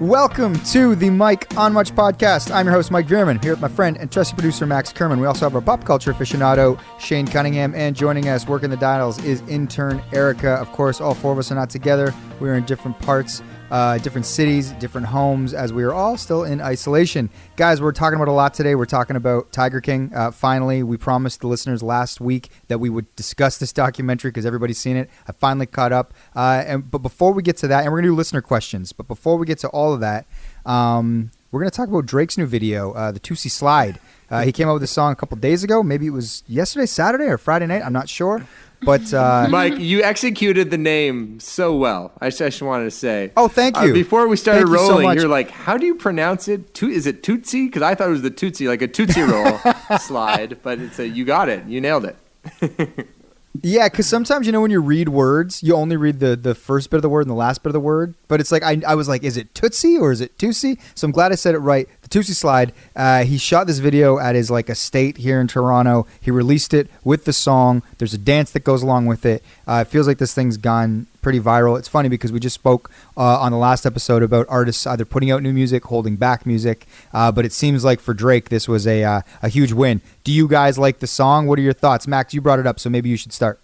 Welcome to the Mike on Much podcast. I'm your host, Mike Veerman, here with my friend and trusty producer, Max Kerman. We also have our pop culture aficionado, Shane Cunningham, and joining us, working the dials, is intern Erica. Of course, all four of us are not together. We're in different parts, different cities, different homes, as we are all still in isolation. Guys, we're talking about a lot today. We're talking about Tiger King. Finally, we promised the listeners last week that we would discuss this documentary because everybody's seen it. I finally caught up. But before we get to that, and we're going to do listener questions, but before we get to all of that, we're going to talk about Drake's new video, the Toosie Slide. He came out with a song a couple days ago. Maybe it was yesterday, Saturday, or Friday night. I'm not sure. But Mike, you executed the name so well. I just wanted to say. Oh, thank you. Before we started rolling, so you're like, how do you pronounce it? Is it Tootsie? Because I thought it was the Tootsie, like a Tootsie Roll slide. But you got it. You nailed it. Yeah, because sometimes, when you read words, you only read the first bit of the word and the last bit of the word. But it's like, I was like, is it Tootsie or is it Toosie? So I'm glad I said it right. The Toosie Slide. He shot this video at his estate here in Toronto. He released it with the song. There's a dance that goes along with it. It feels like this thing's gone pretty viral. It's funny because we just spoke on the last episode about artists either putting out new music, holding back music. But it seems like for Drake, this was a huge win. Do you guys like the song? What are your thoughts? Max, you brought it up, so maybe you should start.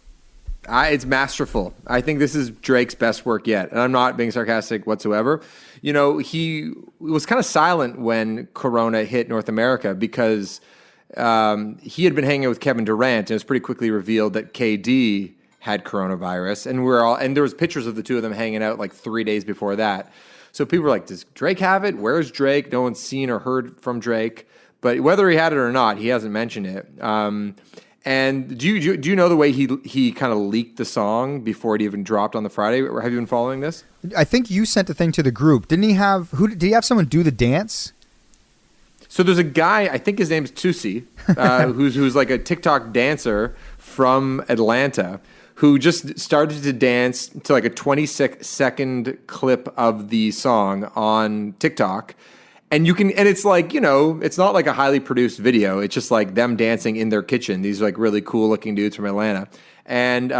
It's masterful. I think this is Drake's best work yet. And I'm not being sarcastic whatsoever. He was kind of silent when Corona hit North America because he had been hanging out with Kevin Durant, and it was pretty quickly revealed that KD had coronavirus. And there was pictures of the two of them hanging out 3 days before that. So people were like, does Drake have it? Where's Drake? No one's seen or heard from Drake. But whether he had it or not, he hasn't mentioned it. And do you know the way he kind of leaked the song before it even dropped on the Friday? Have you been following this? I think you sent the thing to the group. Did he have someone do the dance? So there's a guy, I think his name's Toosie, who's like a TikTok dancer from Atlanta, who just started to dance to a 20-second clip of the song on TikTok. And it's it's not like a highly produced video. It's just them dancing in their kitchen. These are really cool looking dudes from Atlanta. But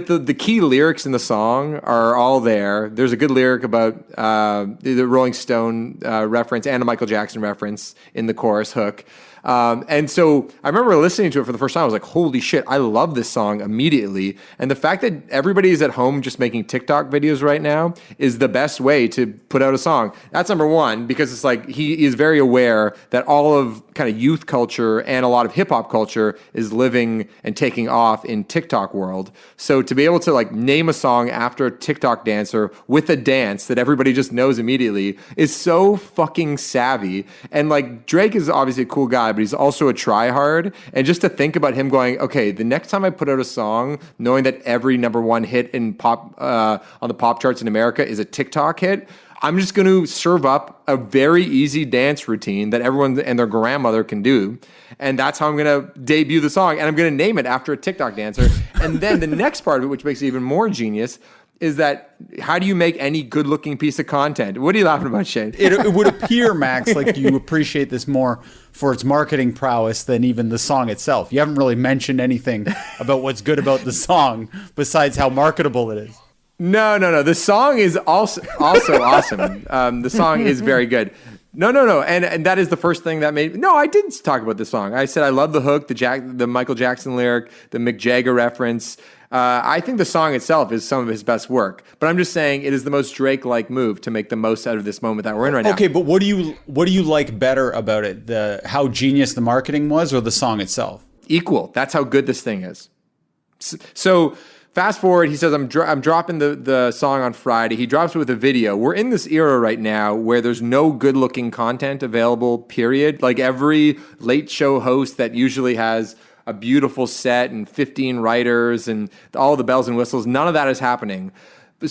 the key lyrics in the song are all there. There's a good lyric about the Rolling Stone reference and a Michael Jackson reference in the chorus hook. And so I remember listening to it for the first time. I was like, holy shit, I love this song immediately. And the fact that everybody is at home just making TikTok videos right now is the best way to put out a song. That's number one, because it's he is very aware that all of kind of youth culture and a lot of hip hop culture is living and taking off in TikTok world. So to be able to name a song after a TikTok dancer with a dance that everybody just knows immediately is so fucking savvy. And Drake is obviously a cool guy, but he's also a tryhard. And just to think about him going, okay, the next time I put out a song, knowing that every number one hit in pop on the pop charts in America is a TikTok hit, I'm just going to serve up a very easy dance routine that everyone and their grandmother can do. And that's how I'm going to debut the song. And I'm going to name it after a TikTok dancer. And then the next part of it, which makes it even more genius, is that how do you make any good-looking piece of content? What are you laughing about, Shane? It would appear, Max, like you appreciate this more for its marketing prowess than even the song itself. You haven't really mentioned anything about what's good about the song besides how marketable it is. No. The song is also awesome. The song is very good. No. And that is the first thing that made... No, I didn't talk about the song. I said I love the hook, the Michael Jackson lyric, the Mick Jagger reference. I think the song itself is some of his best work. But I'm just saying it is the most Drake-like move to make the most out of this moment that we're in right now. Okay, but what do you like better about it? How genius the marketing was or the song itself? Equal. That's how good this thing is. So... Fast forward, he says, I'm dropping the song on Friday. He drops it with a video. We're in this era right now where there's no good-looking content available, period. Every late show host that usually has a beautiful set and 15 writers and all the bells and whistles, none of that is happening.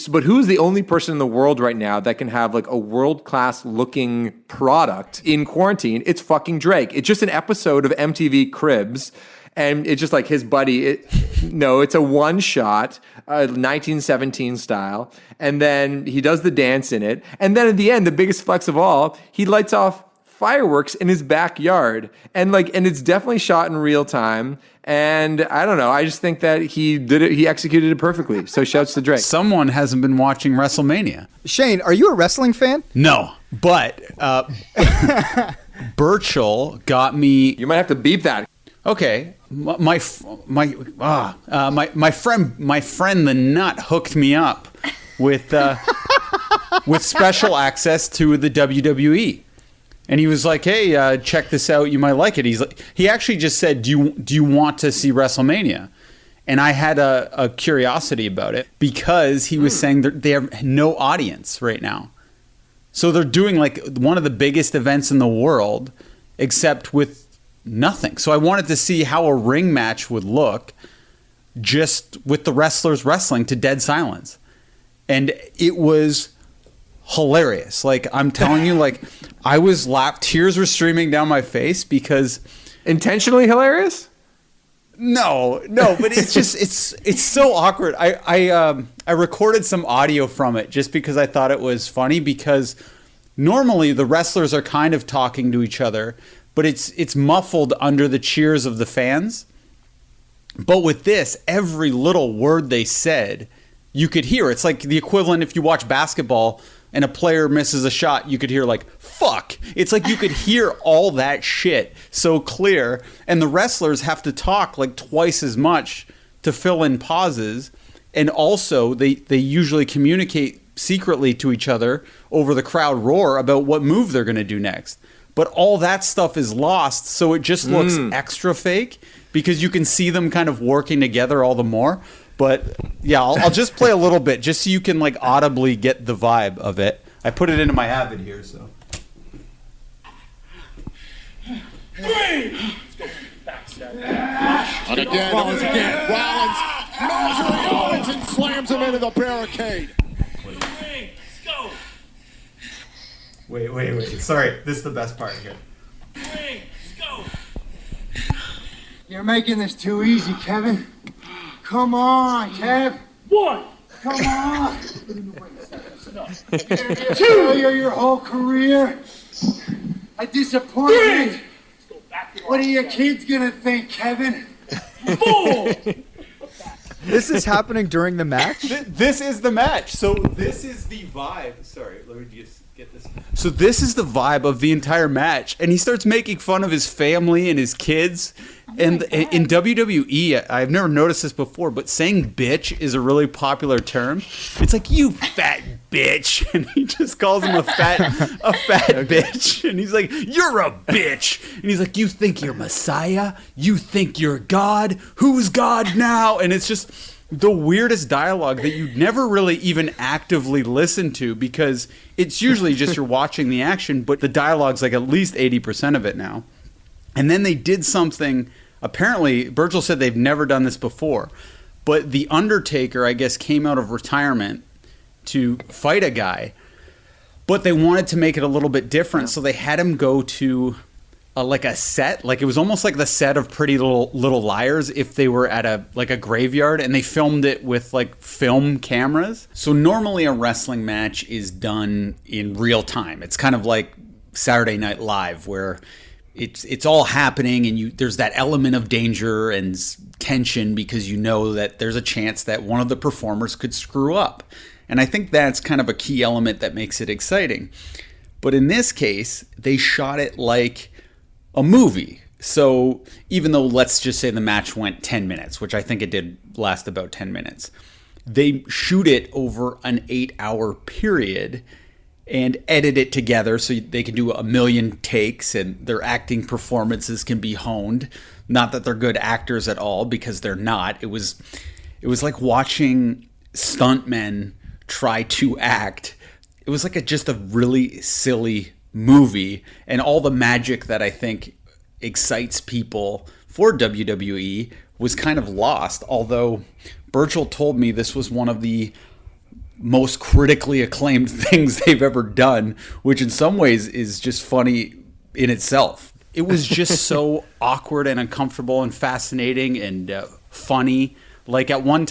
But who's the only person in the world right now that can have a world-class looking product in quarantine? It's fucking Drake. It's just an episode of MTV Cribs. And it's just his buddy. It's a one shot, 1917 style. And then he does the dance in it. And then at the end, the biggest flex of all, he lights off fireworks in his backyard, and it's definitely shot in real time. And I don't know, I just think that he did it. He executed it perfectly. So shouts to Drake. Someone hasn't been watching WrestleMania. Shane, are you a wrestling fan? No, but Burchell got me. You might have to beep that. Okay, my friend the Nut hooked me up with special access to the WWE, and he was like, "Hey, check this out. You might like it." He actually just said, "Do you want to see WrestleMania?" And I had a curiosity about it because he was saying they have no audience right now, so they're doing like one of the biggest events in the world, except with nothing. So I wanted to see how a ring match would look just with the wrestlers wrestling to dead silence. And it was hilarious. Like, I'm telling you, like, I was tears were streaming down my face because... Intentionally hilarious? No, but it's just, it's so awkward. I recorded some audio from it just because I thought it was funny, because normally the wrestlers are kind of talking to each other, but it's muffled under the cheers of the fans. But with this, every little word they said, you could hear. It's like the equivalent if you watch basketball and a player misses a shot, you could hear like, fuck. It's like you could hear all that shit so clear. And the wrestlers have to talk like twice as much to fill in pauses. And also, they usually communicate secretly to each other over the crowd roar about what move they're going to do next. But all that stuff is lost, so it just looks extra fake because you can see them kind of working together all the more. But yeah, I'll just play a little bit just so you can like audibly get the vibe of it. I put it into my Avid here, so. And again, Rollins measures Owens and slams him into the barricade. Let's go. Wait. Sorry, this is the best part here. Let's go. You're making this too easy, Kevin. Come on, Kev. One. Come on. Failure your whole career. A disappointment. What are your kids gonna think, Kevin? Four. This is happening during the match? This is the match. So this is the vibe. Sorry, let me just get this. So this is the vibe of the entire match. And he starts making fun of his family and his kids. And in WWE, I've never noticed this before, but saying bitch is a really popular term. It's like, you fat bitch. And he just calls him a fat bitch. And he's like, you're a bitch. And he's like, you think you're Messiah? You think you're God? Who's God now? And it's just the weirdest dialogue that you'd never really even actively listen to, because it's usually just you're watching the action, but the dialogue's like at least 80% of it now. And then they did something, apparently, Burchell said they've never done this before, but The Undertaker, I guess, came out of retirement to fight a guy, but they wanted to make it a little bit different, so they had him go to like a set, like it was almost like the set of Pretty Little Liars if they were at a graveyard, and they filmed it with like film cameras. So normally a wrestling match is done in real time. It's kind of like Saturday Night Live, where it's all happening and there's that element of danger and tension because you know that there's a chance that one of the performers could screw up. And I think that's kind of a key element that makes it exciting. But in this case, they shot it like a movie. So even though, let's just say the match went 10 minutes, which I think it did last about 10 minutes, they shoot it over an 8-hour period and edit it together so they can do a million takes and their acting performances can be honed. Not that they're good actors at all, because they're not. It was like watching stuntmen try to act. It was like just a really silly movie, and all the magic that I think excites people for WWE was kind of lost. Although Burchell told me this was one of the most critically acclaimed things they've ever done, which in some ways is just funny in itself. It was just so awkward and uncomfortable and fascinating and funny. Like at one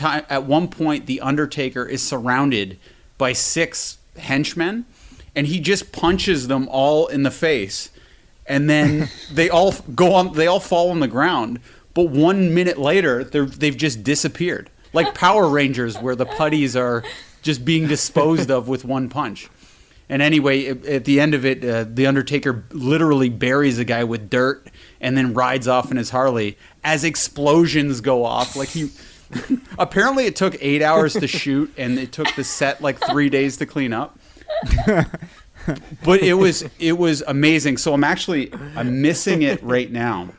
point, The Undertaker is surrounded by 6 henchmen, and he just punches them all in the face and then they all fall on the ground. But 1 minute later, they've just disappeared, like Power Rangers, where the putties are just being disposed of with one punch. And anyway, at the end of it, the Undertaker literally buries a guy with dirt and then rides off in his Harley as explosions go off. Like apparently it took 8 hours to shoot, and it took the set like 3 days to clean up. But it was amazing. So I'm missing it right now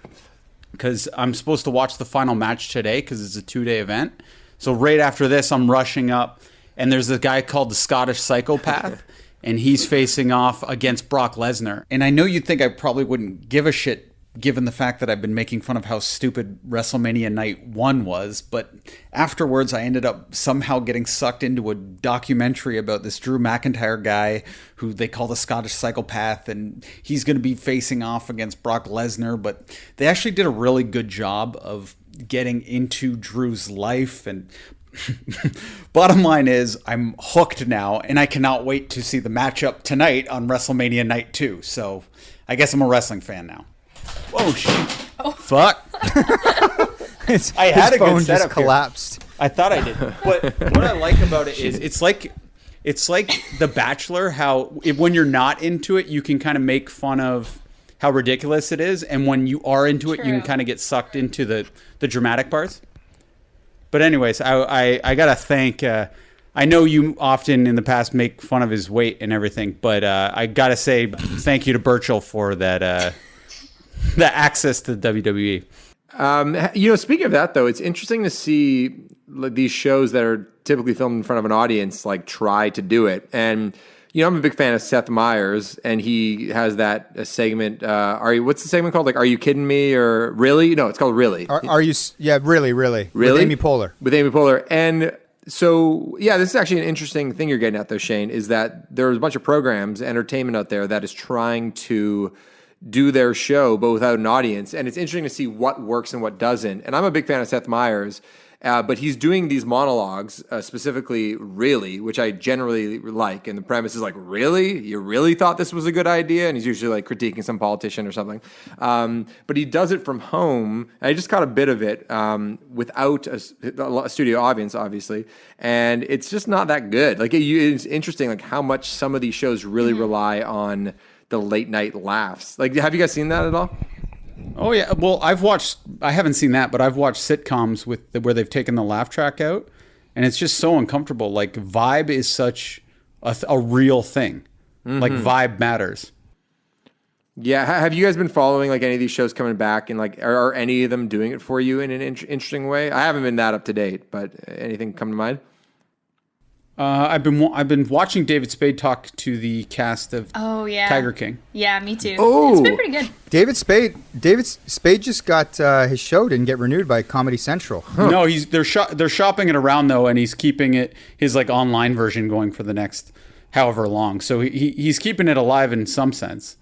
because I'm supposed to watch the final match today because it's a 2-day event. So right after this, I'm rushing up, and there's a guy called the Scottish Psychopath, and he's facing off against Brock Lesnar. And I know you'd think I probably wouldn't give a shit given the fact that I've been making fun of how stupid WrestleMania Night 1 was, but afterwards I ended up somehow getting sucked into a documentary about this Drew McIntyre guy who they call the Scottish Psychopath, and he's going to be facing off against Brock Lesnar, but they actually did a really good job of getting into Drew's life. And bottom line is I'm hooked now, and I cannot wait to see the matchup tonight on WrestleMania Night 2. So I guess I'm a wrestling fan now. Oh shit! Oh. Fuck! I had a phone good setup just collapsed. Here. I thought I did, but what I like about it is it's like The Bachelor. How when you're not into it, you can kind of make fun of how ridiculous it is, and when you are into it, you can kind of get sucked into the dramatic parts. But anyways, I gotta thank. I know you often in the past make fun of his weight and everything, but I gotta say thank you to Burchell for that. The access to WWE. Speaking of that, though, it's interesting to see these shows that are typically filmed in front of an audience like try to do it. And I'm a big fan of Seth Meyers, and he has that segment. What's the segment called? Like, Are You Kidding Me? Or Really? No, it's called Really. Are you? Yeah, really. With Amy Poehler. With Amy Poehler. And so, yeah, this is actually an interesting thing you're getting at, though, Shane, is that there's a bunch of programs, entertainment out there that is trying to do their show, but without an audience. And it's interesting to see what works and what doesn't. And I'm a big fan of Seth Meyers, but he's doing these monologues, specifically Really, which I generally like. And the premise is like, really? You really thought this was a good idea? And he's usually like critiquing some politician or something. But he does it from home. And I just caught a bit of it without a studio audience, obviously. And it's just not that good. Like it's interesting like how much some of these shows really rely on the late night laughs. Like, have you guys seen that at all? Oh yeah. Well, I haven't seen that, but I've watched sitcoms where they've taken the laugh track out, and it's just so uncomfortable. Like vibe is such a real thing. Like vibe matters. Yeah. Have you guys been following like any of these shows coming back, and like are any of them doing it for you in an interesting way? I haven't been that up to date, but anything come to mind? I've been watching David Spade talk to the cast of Tiger King. Yeah, me too. Oh. It's been pretty good. David Spade just got his show didn't get renewed by Comedy Central. Huh. No, they're shopping it around though, and he's keeping his like online version going for the next however long. So he's keeping it alive in some sense.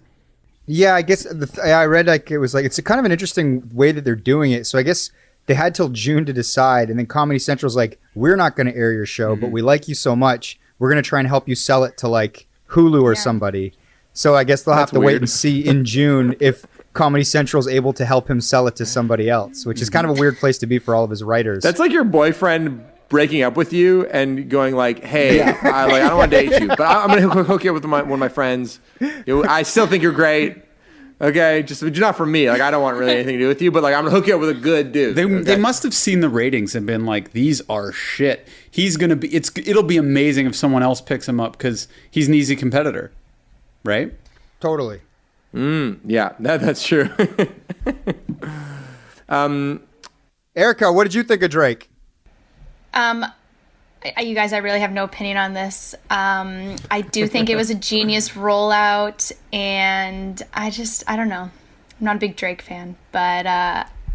Yeah, I guess I read like it was like it's a kind of an interesting way that they're doing it. So I guess they had till June to decide, and then Comedy Central's like, we're not going to air your show, but we like you so much, we're going to try and help you sell it to like Hulu or somebody. So I guess they'll have to wait and see in June if Comedy Central's able to help him sell it to somebody else, which is kind of a weird place to be for all of his writers. That's like your boyfriend breaking up with you and going like, hey, I don't want to date you, but I'm going to hook you up with one of my friends. I still think you're great. Okay, just not for me. Like I don't want really anything to do with you, but like I'm gonna hook you up with a good dude. They must have seen the ratings and been like, these are shit. It'll be amazing if someone else picks him up because he's an easy competitor, right? Totally. Yeah, that's true. Erica, what did you think of Drake? You guys, I really have no opinion on this. I do think it was a genius rollout, and I don't know. I'm not a big Drake fan, but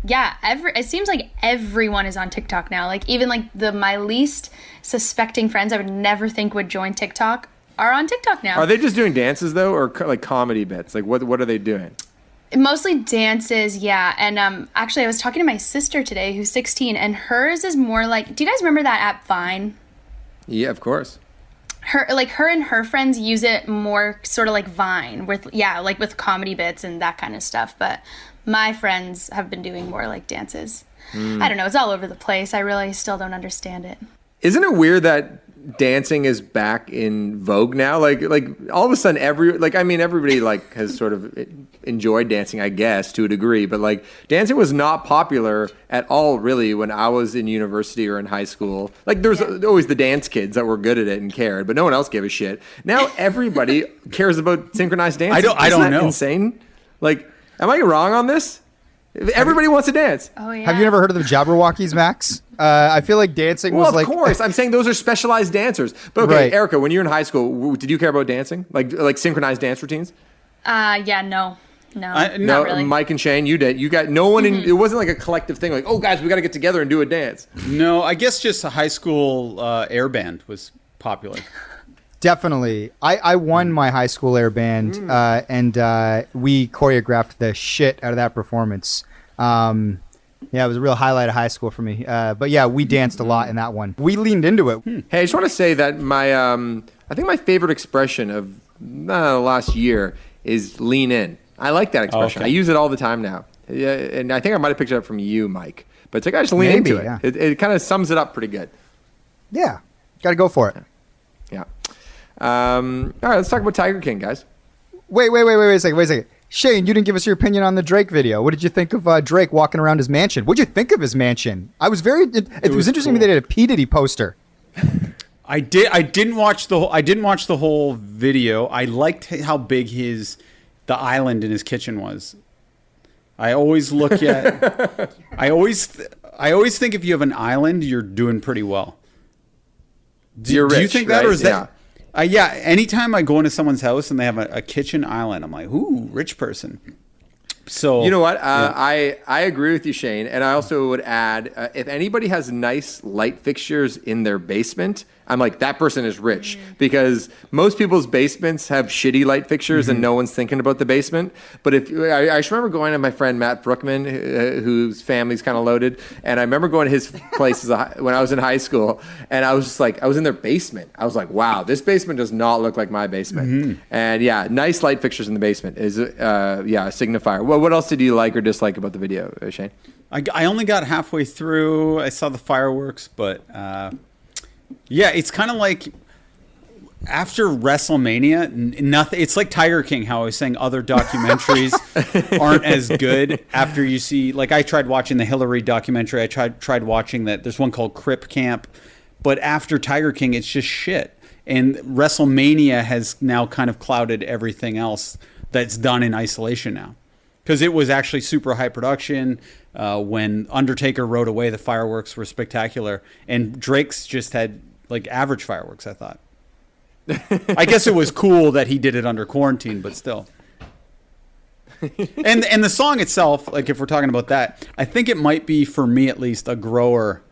it seems like everyone is on TikTok now. Like even like my least suspecting friends I would never think would join TikTok are on TikTok now. Are they just doing dances though, or like comedy bits? Like what are they doing? Mostly dances, yeah. And actually, I was talking to my sister today, who's 16, and hers is more like. Do you guys remember that app Vine? Yeah, of course. her and her friends use it more sort of like Vine with like with comedy bits and that kind of stuff. But my friends have been doing more like dances. I don't know. It's all over the place. I really still don't understand it. Isn't it weird that dancing is back in vogue now? Like all of a sudden everybody like has sort of enjoyed dancing, I guess, to a degree, but like dancing was not popular at all really when I was in university or in high school. Like there was always the dance kids that were good at it and cared, but no one else gave a shit. Now everybody cares about synchronized dancing. I don't know. Insane? Like, am I wrong on this? Everybody wants to dance. Oh yeah. Have you never heard of the Jabberwockies, Max? I feel like dancing was Well, like. of course. I'm saying those are specialized dancers. But okay, Right. Erica, when you were in high school, did you care about dancing? Like synchronized dance routines? Yeah, no, no, not really. Mike and Shane, you did. You got no one in. It wasn't like a collective thing. Like, oh, guys, we got to get together and do a dance. No, I guess just a high school air band was popular. Definitely. I won my high school air band, and we choreographed the shit out of that performance. Yeah, it was a real highlight of high school for me. But yeah, we danced a lot in that one. We leaned into it. Hey, I just want to say that I think my favorite expression of the last year is lean in. I like that expression. Okay. I use it all the time now. Yeah, and I think I might have picked it up from you, Mike. But it's like I just lean Maybe, into it. yeah. It kind of sums it up pretty good. Yeah, got to go for it. Yeah. All right, let's talk about Tiger King, guys. Wait a second. Shane, you didn't give us your opinion on the Drake video. What did you think of Drake walking around his mansion? What did you think of his mansion? It was interesting to me that it had a P. Diddy poster. I didn't watch the whole video. I liked how big the island in his kitchen was. I always look at I always think if you have an island, you're doing pretty well. Do you rich, think that, right? or is that? Yeah. Anytime I go into someone's house and they have a kitchen island, I'm like, ooh, rich person. So you know what? I agree with you, Shane. And I also would add, if anybody has nice light fixtures in their basement, I'm like, that person is rich, because most people's basements have shitty light fixtures and no one's thinking about the basement. But I just remember going to my friend Matt Brookman, whose family's kind of loaded, and I remember going to his place when I was in high school, and I was just like, I was in their basement. I was like, wow, this basement does not look like my basement. And yeah, nice light fixtures in the basement is a signifier. Well, what else did you like or dislike about the video, Shane? I only got halfway through. I saw the fireworks, but yeah, it's kind of like after WrestleMania, nothing. It's like Tiger King, how I was saying other documentaries aren't as good after you see. Like I tried watching the Hillary documentary. I tried watching that. There's one called Crip Camp, but after Tiger King, it's just shit. And WrestleMania has now kind of clouded everything else that's done in isolation now, because it was actually super high production. When Undertaker rode away, the fireworks were spectacular, and Drake's just had like average fireworks, I thought. I guess it was cool that he did it under quarantine, but still. And the song itself, like if we're talking about that, I think it might be, for me at least, a grower,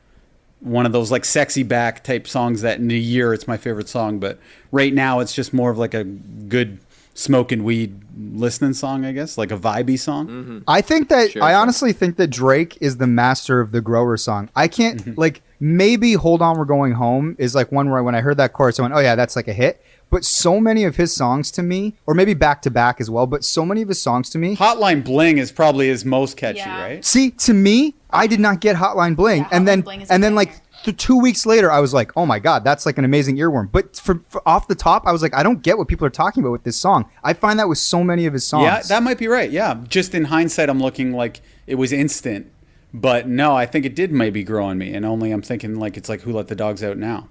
one of those like sexy back type songs that in a year it's my favorite song, but right now it's just more of like a good smoking weed listening song, I guess, like a vibey song. I think that I honestly think that Drake is the master of the grower song. I can't like maybe Hold On We're Going Home is like one where when I heard that chorus I went, oh yeah, that's like a hit. But so many of his songs to me, or maybe Back to Back as well, but so many of his songs to me. Hotline Bling is probably his most catchy, right? See, to me, I did not get Hotline Bling, Yeah, and Hotline then Bling is and then amazing. like 2 weeks later, I was like, oh my god, that's like an amazing earworm. But for off the top, I was like, I don't get what people are talking about with this song. I find that with so many of his songs. Yeah, that might be right. Yeah, just in hindsight, I'm looking like it was instant, but no, I think it did maybe grow on me, and only I'm thinking like it's like Who Let the Dogs Out Now.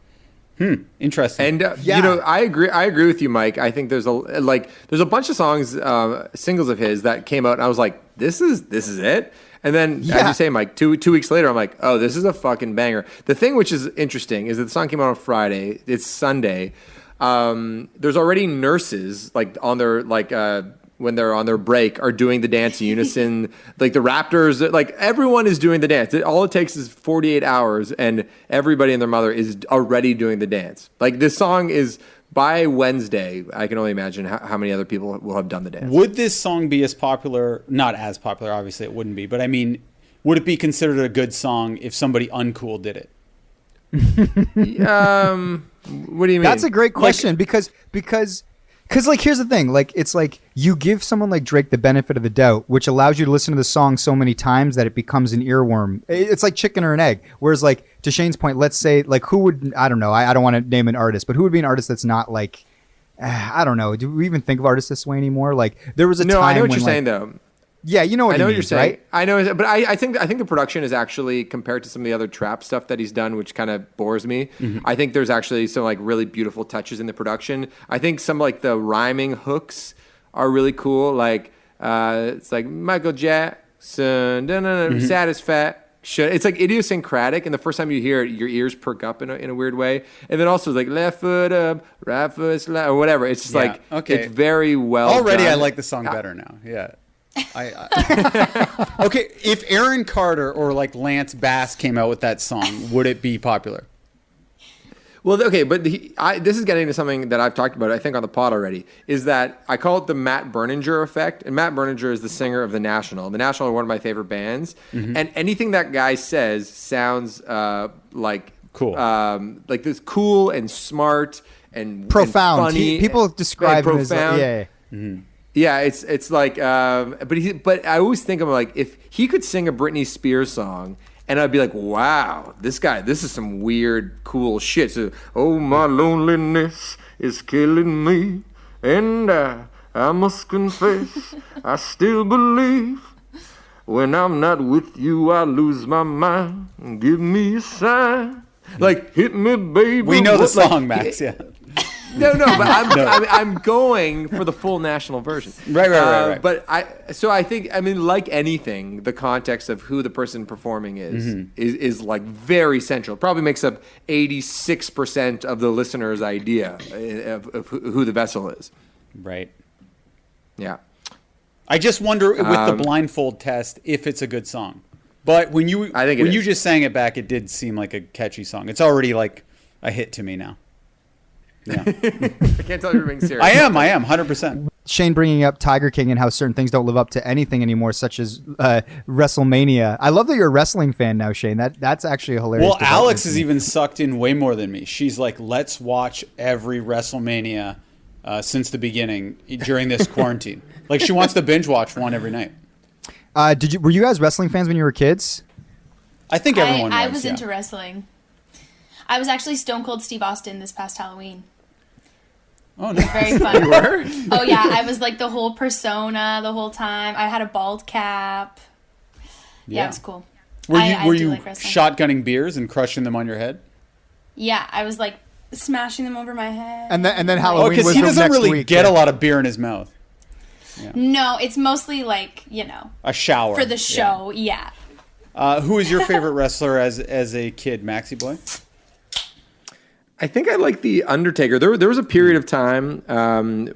Interesting. And you know, I agree with you, Mike. I think there's a bunch of songs, singles of his that came out, and I was like, this is it. And then, as you say, Mike, two weeks later, I'm like, oh, this is a fucking banger. The thing which is interesting is that the song came out on Friday. It's Sunday. There's already nurses like on their when they're on their break are doing the dance in unison. Like the Raptors, like everyone is doing the dance. All it takes is 48 hours, and everybody and their mother is already doing the dance. Like this song is. By Wednesday, I can only imagine how many other people will have done the dance. Would this song be as popular? Not as popular, obviously it wouldn't be. But I mean, would it be considered a good song if somebody uncool did it? What do you mean? That's a great question because like here's the thing, like it's like you give someone like Drake the benefit of the doubt, which allows you to listen to the song so many times that it becomes an earworm. It's like chicken or an egg. Whereas like to Shane's point, let's say like who would, I don't know, I don't want to name an artist, but who would be an artist that's not like I don't know. Do we even think of artists this way anymore? Like there was a time. No, I know what when, you're like, saying though. Yeah, you know what I know he what you're means, saying. right? I know, but I think the production is actually, compared to some of the other trap stuff that he's done, which kind of bores me. I think there's actually some like really beautiful touches in the production. I think some like the rhyming hooks are really cool. Like it's like Michael Jackson, satisfaction. It's like idiosyncratic, and the first time you hear it, your ears perk up in a weird way. And then also like left foot up, right foot slide, or whatever. It's just like it's very well Already, done. I like the song better now. Yeah. Okay, if Aaron Carter or like Lance Bass came out with that song, would it be popular? Well, okay, but this is getting into something that I've talked about, I think, on the pod already, is that I call it the Matt Berninger effect. And Matt Berninger is the singer of The National. The National are one of my favorite bands. And anything that guy says sounds like cool. Like this cool and smart and Profound. And funny. People describe him as profound. yeah. Yeah, it's like, but I always think of him like if he could sing a Britney Spears song, and I'd be like, wow, this is some weird, cool shit. So, oh, my loneliness is killing me, and I must confess, I still believe when I'm not with you, I lose my mind. Give me a sign, like hit me, baby. We know the song, like, Max. Yeah. No, but I'm going for the full national version. Right. But I think, I mean, like anything, the context of who the person performing is like very central. Probably makes up 86% of the listener's idea of who the vessel is. Right. Yeah. I just wonder with the blindfold test if it's a good song. But when you just sang it back, it did seem like a catchy song. It's already like a hit to me now. Yeah. I can't tell you're being serious. I am 100%. Shane bringing up Tiger King and how certain things don't live up to anything anymore, such as WrestleMania. I love that you're a wrestling fan now, Shane. That's actually a hilarious. Well, Alex is even sucked in way more than me. She's like, let's watch every WrestleMania since the beginning during this quarantine. Like she wants to binge watch one every night. Were you guys wrestling fans when you were kids? I think everyone I was. was into wrestling. I was actually Stone Cold Steve Austin this past Halloween. Oh, no. Very fun. Oh yeah, I was like the whole persona the whole time. I had a bald cap. Yeah, it was cool. Were you like wrestling. shotgunning beers and crushing them on your head? Yeah, I was like smashing them over my head. And then Halloween because was he the doesn't next really week. get a lot of beer in his mouth. No, it's mostly like, A shower. for the show, yeah. Who is your favorite wrestler as a kid, Maxie Boy? I think I like The Undertaker. There was a period of time,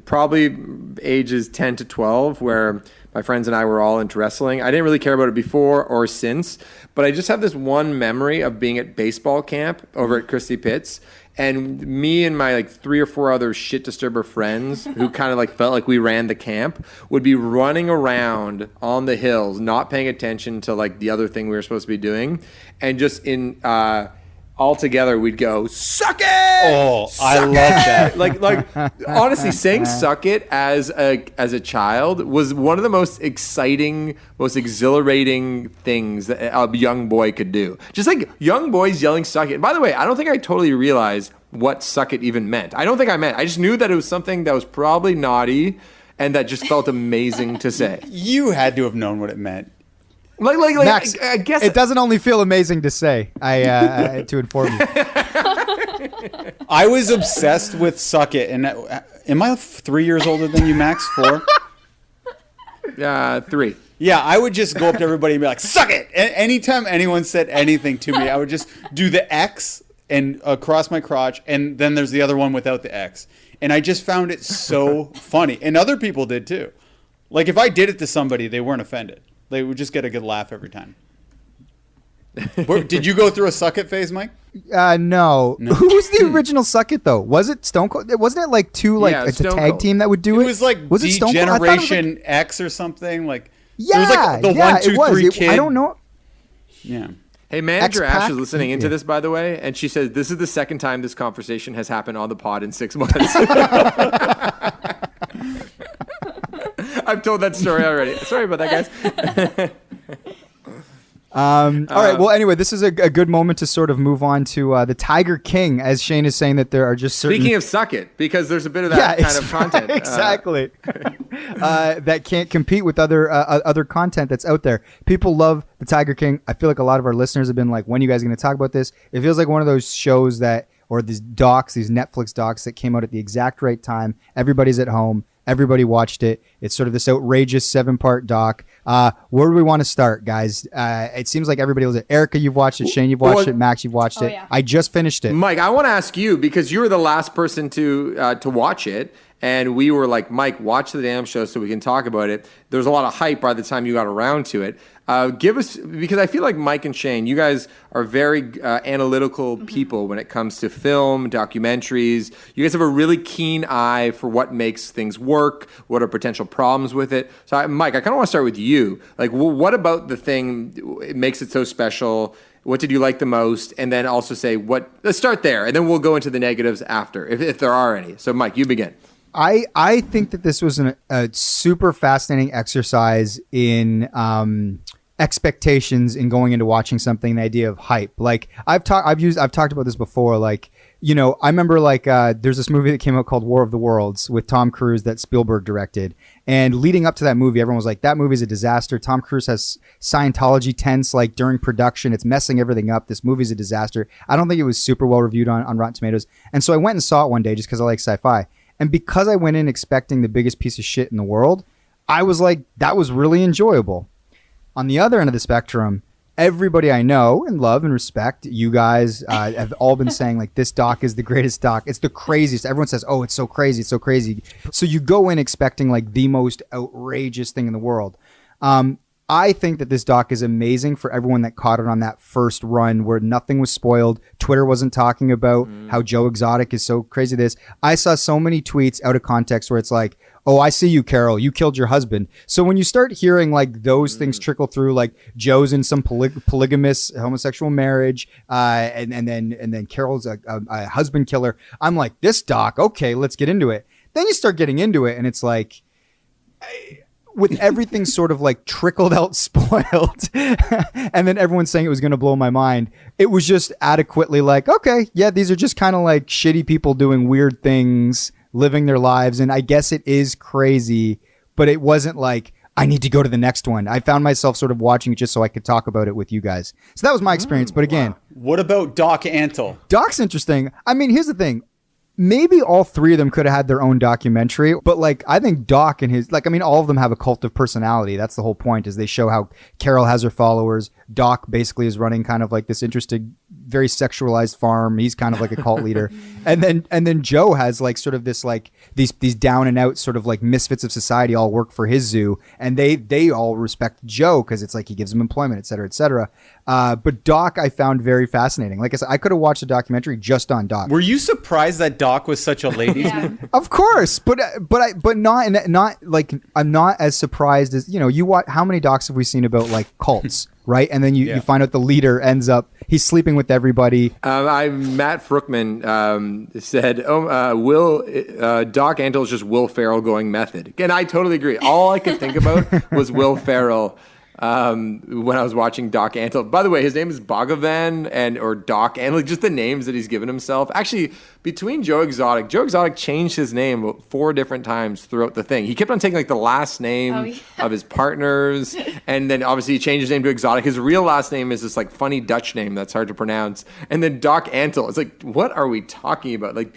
probably ages 10 to 12, where my friends and I were all into wrestling. I didn't really care about it before or since, but I just have this one memory of being at baseball camp over at Christie Pitts, and me and my like 3 or 4 other shit disturber friends who kind of like felt like we ran the camp would be running around on the hills, not paying attention to like the other thing we were supposed to be doing, and just in all together we'd go, suck it! Oh, I love that. Like honestly, saying suck it as a child was one of the most exciting, most exhilarating things that a young boy could do. Just like young boys yelling suck it. By the way, I don't think I totally realized what suck it even meant. I don't think I meant. I just knew that it was something that was probably naughty and that just felt amazing to say. You had to have known what it meant. Like Max, I guess it doesn't only feel amazing to say. To inform you. I was obsessed with Suck It, and am I 3 years older than you, Max? 4? 3. Yeah, I would just go up to everybody and be like, suck it! Anytime anyone said anything to me, I would just do the X and across my crotch, and then there's the other one without the X. And I just found it so funny. And other people did too. Like if I did it to somebody, they weren't offended. They would just get a good laugh every time. Did you go through a Suck It phase, Mike? No. Who was the original Suck It though? Was it Stone Cold? Wasn't it like a tag team that would do it? It was like was it Stone Cold? Generation X or something. Like yeah, it was like the 1, 2, 3 kid. I don't know. Yeah. Hey, Manager X-Pac? Ash is listening into this, by the way, and she says this is the second time this conversation has happened on the pod in 6 months. I've told that story already. Sorry about that, guys. All right. Well, anyway, this is a good moment to sort of move on to the Tiger King, as Shane is saying that there are just certain... Speaking of Suck It, because there's a bit of that kind of content. Exactly. That can't compete with other content that's out there. People love the Tiger King. I feel like a lot of our listeners have been like, when are you guys going to talk about this? It feels like one of those shows that, or these docs, these Netflix docs that came out at the exact right time. Everybody's at home. Everybody watched it. It's sort of this outrageous 7-part doc. Where do we want to start, guys? It seems like everybody was it. Erica, you've watched it. Shane, you've watched it. Max, you've watched it. Yeah. I just finished it. Mike, I want to ask you, because you were the last person to watch it, and we were like, Mike, watch the damn show so we can talk about it. There's a lot of hype by the time you got around to it. Give us, because I feel like Mike and Shane, you guys are very analytical people when it comes to film, documentaries. You guys have a really keen eye for what makes things work, what are potential problems with it. So, Mike, I kind of want to start with you. Like, what about the thing makes it so special? What did you like the most? And then also say let's start there, and then we'll go into the negatives after, if there are any. So, Mike, you begin. I think that this was a super fascinating exercise in expectations in going into watching something, the idea of hype. Like I've talked about this before. Like, you know, I remember like there's this movie that came out called War of the Worlds with Tom Cruise that Spielberg directed. And leading up to that movie, everyone was like, that movie's a disaster. Tom Cruise has Scientology tents like during production. It's messing everything up. This movie's a disaster. I don't think it was super well reviewed on Rotten Tomatoes. And so I went and saw it one day just because I like sci-fi. And because I went in expecting the biggest piece of shit in the world, I was like, that was really enjoyable. On the other end of the spectrum, everybody I know and love and respect, you guys have all been saying like, this doc is the greatest doc. It's the craziest. Everyone says, oh, it's so crazy. It's so crazy. So you go in expecting like the most outrageous thing in the world. I think that this doc is amazing for everyone that caught it on that first run where nothing was spoiled. Twitter wasn't talking about how Joe Exotic is so crazy this. I saw so many tweets out of context where it's like, oh, I see you, Carol. You killed your husband. So when you start hearing like those things trickle through, like Joe's in some polygamous homosexual marriage, and then Carol's a husband killer, I'm like, this doc, okay, let's get into it. Then you start getting into it, and it's like, with everything sort of like trickled out spoiled, and then everyone's saying it was going to blow my mind, it was just adequately like, okay, yeah, these are just kind of like shitty people doing weird things, living their lives. And I guess it is crazy, but it wasn't like, I need to go to the next one. I found myself sort of watching it just so I could talk about it with you guys. So that was my experience. But again, what about Doc Antle? Doc's interesting. I mean, here's the thing. Maybe all three of them could have had their own documentary, but like, I think Doc and his, like, I mean, all of them have a cult of personality. That's the whole point, is they show how Carol has her followers. Doc basically is running kind of like this interesting, very sexualized farm. He's kind of like a cult leader. And then Joe has like sort of this, like these down and out sort of like misfits of society all work for his zoo. And they all respect Joe because it's like he gives them employment, et cetera, et cether. But Doc I found very fascinating. Like I said, I could have watched a documentary just on Doc. Were you surprised that Doc was such a ladies' man? Of course, but not like, I'm not as surprised as, you know, you watch, how many docs have we seen about like cults, right? And then you find out the leader ends up, he's sleeping with everybody. Matt Fruckman said, Doc Antle is just Will Ferrell going method. And I totally agree. All I could think about was Will Ferrell when I was watching Doc Antle. By the way, his name is Bhagavan or Doc Antle, just the names that he's given himself. Actually, between Joe Exotic changed his name about 4 different times throughout the thing. He kept on taking like the last name of his partners, and then obviously he changed his name to Exotic. His real last name is this like funny Dutch name that's hard to pronounce. And then Doc Antle. It's like, what are we talking about? Like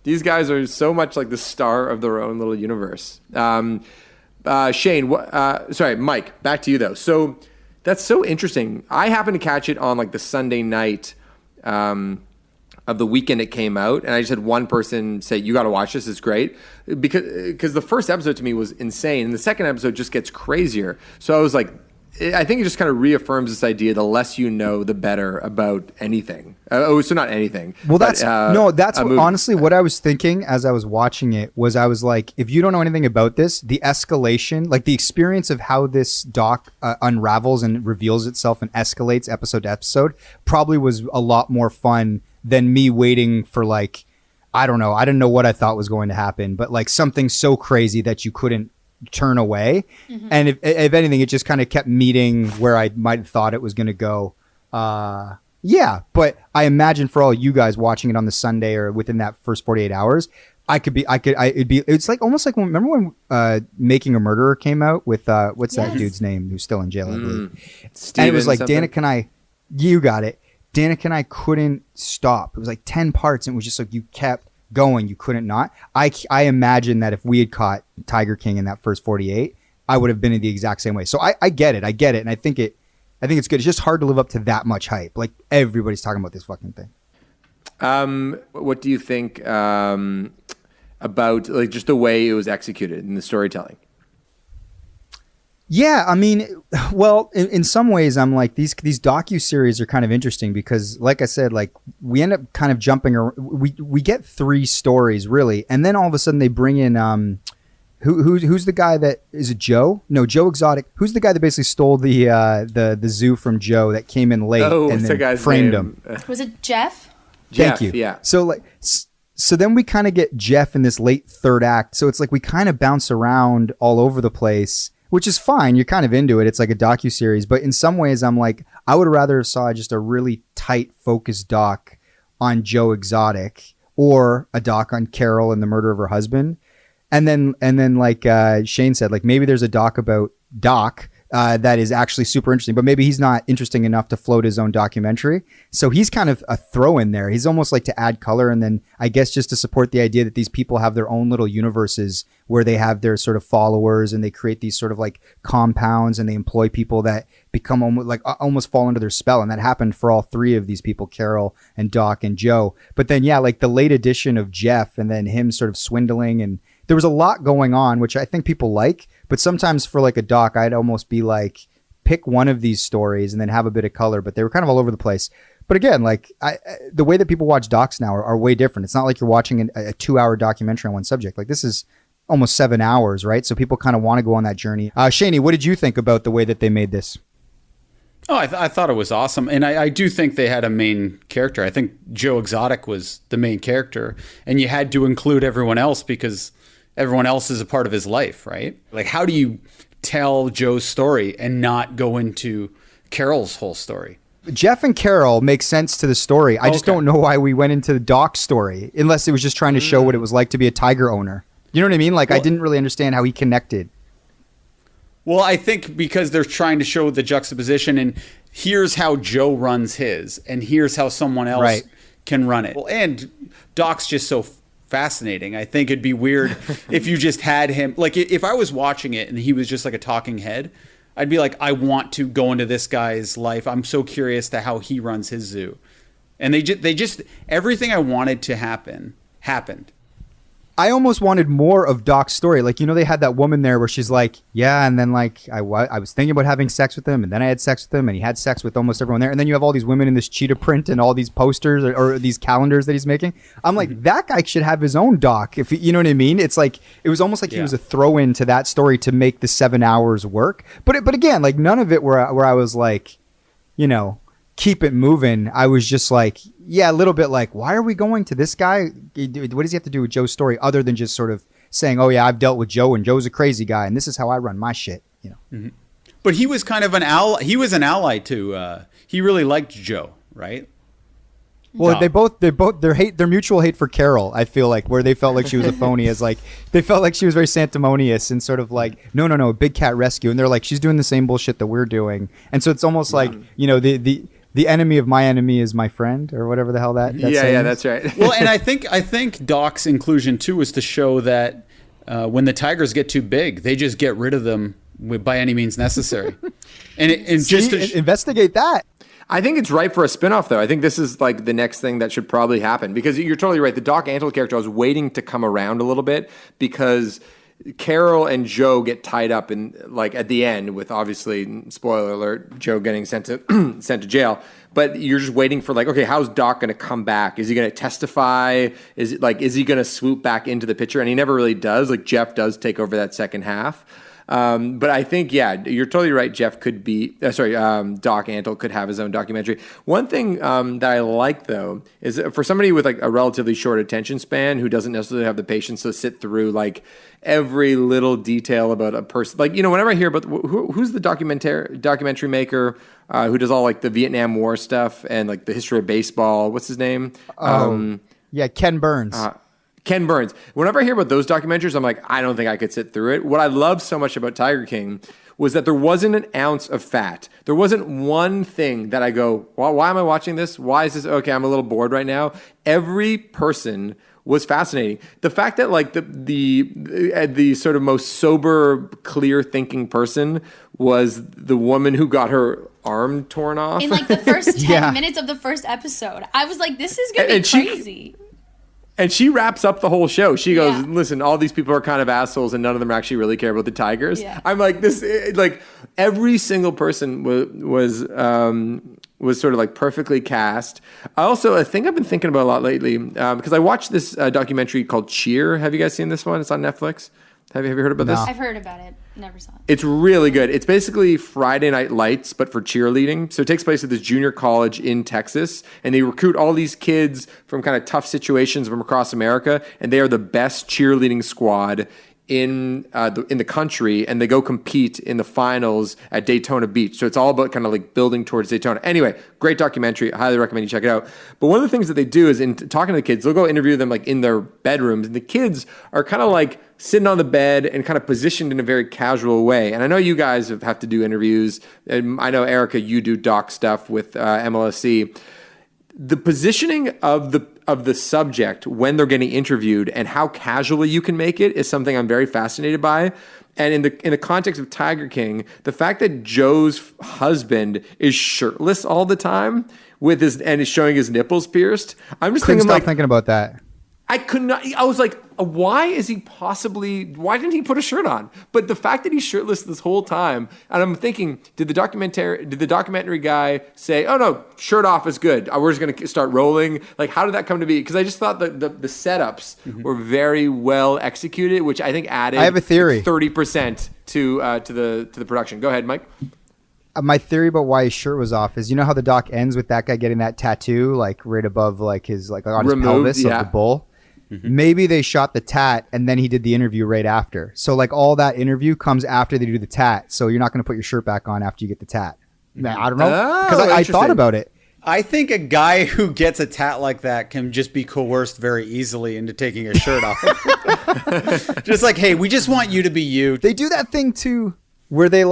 these guys are so much like the star of their own little universe. Shane, Mike, back to you though. So that's so interesting. I happened to catch it on like the Sunday night of the weekend it came out, and I just had one person say, you got to watch this, it's great. Because the first episode to me was insane, and the second episode just gets crazier. So I was like, I think it just kind of reaffirms this idea: the less you know, the better about anything. So not anything. Well, but, that's honestly what I was thinking as I was watching it. Was I was like, if you don't know anything about this, the escalation, like the experience of how this doc unravels and reveals itself and escalates episode to episode, probably was a lot more fun than me waiting for like, I don't know. I didn't know what I thought was going to happen, but like something so crazy that you couldn't turn away. And if anything, it just kind of kept meeting where I might have thought it was going to go. Yeah, but I imagine for all you guys watching it on the Sunday or within that first 48 hours, it's like almost like remember when Making a Murderer came out with what's that dude's name who's still in jail, I believe. And it was like Danica and I, you got it. Danica and I couldn't stop. It was like 10 parts and it was just like you kept going, you couldn't not. I imagine that if we had caught Tiger King in that first 48, I would have been in the exact same way. So I get it, and I think it's good. It's just hard to live up to that much hype. Like everybody's talking about this fucking thing. What do you think about like just the way it was executed in the storytelling? Yeah, I mean, well, in some ways, I'm like these docu-series are kind of interesting because, like I said, like we end up kind of jumping. We get 3 stories really, and then all of a sudden they bring in who's the guy that is it Joe? No, Joe Exotic. Who's the guy that basically stole the zoo from Joe that came in late and then framed him? Was it Jeff? Thank you. Yeah. So then we kind of get Jeff in this late third act. So it's like we kind of bounce around all over the place, which is fine. You're kind of into it. It's like a docuseries. But in some ways, I'm like, I would rather have saw just a really tight, focused doc on Joe Exotic or a doc on Carol and the murder of her husband. And then like Shane said, like maybe there's a doc about Doc that is actually super interesting, but maybe he's not interesting enough to float his own documentary. So he's kind of a throw in there. He's almost like to add color. And then I guess just to support the idea that these people have their own little universes where they have their sort of followers and they create these sort of like compounds and they employ people that become almost fall under their spell. And that happened for all 3 of these people, Carol and Doc and Joe. But then, yeah, like the late addition of Jeff and then him sort of swindling, and there was a lot going on, which I think people like. But sometimes for like a doc, I'd almost be like, pick one of these stories and then have a bit of color. But they were kind of all over the place. But again, like the way that people watch docs now are way different. It's not like you're watching a 2-hour documentary on one subject. Like this is almost 7 hours, right? So people kind of want to go on that journey. Shaney, what did you think about the way that they made this? Oh, I thought it was awesome. And I do think they had a main character. I think Joe Exotic was the main character. And you had to include everyone else because everyone else is a part of his life, right? Like, how do you tell Joe's story and not go into Carol's whole story? Jeff and Carol make sense to the story. I just don't know why we went into the Doc's story, unless it was just trying to show what it was like to be a tiger owner. You know what I mean? Like, I didn't really understand how he connected. Well, I think because they're trying to show the juxtaposition and here's how Joe runs his and here's how someone else can run it. Well, and Doc's just so fascinating. I think it'd be weird if you just had him, like if I was watching it and he was just like a talking head, I'd be like, I want to go into this guy's life. I'm so curious to how he runs his zoo. And they just everything I wanted to happen happened. I almost wanted more of Doc's story. Like, you know, they had that woman there where she's like, yeah, and then like I was thinking about having sex with him, and then I had sex with him, and he had sex with almost everyone there. And then you have all these women in this cheetah print and all these posters or these calendars that he's making. I'm like, that guy should have his own doc. If you know what I mean? It's like it was almost like he was a throw in to that story to make the 7 hours work. But again, like none of it where I was like, you know, keep it moving. I was just like, yeah, a little bit like, why are we going to this guy? What does he have to do with Joe's story other than just sort of saying, oh yeah, I've dealt with Joe and Joe's a crazy guy and this is how I run my shit, you know? Mm-hmm. But he was kind of an ally. He was an ally to, he really liked Joe, right? Well, their mutual hate for Carol, I feel like, where they felt like she was a phony, is like they felt like she was very sanctimonious and sort of like, no, big cat rescue, and they're like, she's doing the same bullshit that we're doing, and so it's almost like, you know, the enemy of my enemy is my friend, or whatever the hell that yeah, that's right. Well, and I think Doc's inclusion too is to show that when the tigers get too big, they just get rid of them by any means necessary, and just to investigate that. I think it's ripe for a spinoff, though. I think this is like the next thing that should probably happen because you're totally right. The Doc Antle character, I was waiting to come around a little bit because Carol and Joe get tied up in like at the end with, obviously, spoiler alert, Joe getting sent to sent to jail. But you're just waiting for like, okay, how's Doc going to come back? Is he going to testify? Is he going to swoop back into the picture? And he never really does. Like Jeff does take over that second half. But I think, yeah, you're totally right. Jeff could be, Doc Antle could have his own documentary. One thing that I like, though, is for somebody with like a relatively short attention span who doesn't necessarily have the patience to sit through like every little detail about a person. Like, whenever I hear about who's the documentary maker who does all like the Vietnam War stuff and like the history of baseball, what's his name? Yeah, Ken Burns. Ken Burns. Whenever I hear about those documentaries, I'm like, I don't think I could sit through it. What I love so much about Tiger King was that there wasn't an ounce of fat. There wasn't one thing that I go, well, why am I watching this? Why is this? Okay, I'm a little bored right now. Every person was fascinating. The fact that like the sort of most sober, clear thinking person was the woman who got her arm torn off. In like the first 10 Yeah. minutes of the first episode, I was like, this is going to be And crazy. And she wraps up the whole show. She goes, Yeah. listen, all these people are kind of assholes and none of them actually really care about the Tigers. Yeah. I'm like, like every single person was sort of like perfectly cast. Also, a thing I've been thinking about a lot lately, because I watched this documentary called Cheer. Have you guys seen this one? It's on Netflix. Have you heard about this? I've heard about it. Never saw it. It's really good. It's basically Friday Night Lights, but for cheerleading. So it takes place at this junior college in Texas, and they recruit all these kids from kind of tough situations from across America, and they are the best cheerleading squad in the country, and they go compete in the finals at Daytona Beach. So it's all about kind of like building towards Daytona. Anyway, great documentary. I highly recommend you check it out. But one of the things that they do is in talking to the kids, they'll go interview them like in their bedrooms, and the kids are kind of like sitting on the bed and kind of positioned in a very casual way. And I know you guys have to do interviews, and I know, Erica, you do doc stuff with MLSC. The positioning of the subject when they're getting interviewed and how casually you can make it is something I'm very fascinated by. And in the context of Tiger King, the fact that Joe's husband is shirtless all the time and is showing his nipples pierced, I'm just Couldn't stop thinking about that. I could not. I was like, why didn't he put a shirt on? But the fact that he's shirtless this whole time, and I'm thinking, did the documentary guy say, oh no, shirt off is good, we're just going to start rolling? Like, how did that come to be? Because I just thought the setups were very well executed, which I think added I have a theory. 30% to the production. Go ahead, Mike. My theory about why his shirt was off is, you know how the doc ends with that guy getting that tattoo like right above like his like on his pelvis of the bull? Maybe they shot the tat and then he did the interview right after. So like all that interview comes after they do the tat. So you're not going to put your shirt back on after you get the tat. I don't know, because I thought about it. I think a guy who gets a tat like that can just be coerced very easily into taking a shirt off. Just like, hey, we just want you to be you. They do that thing too where they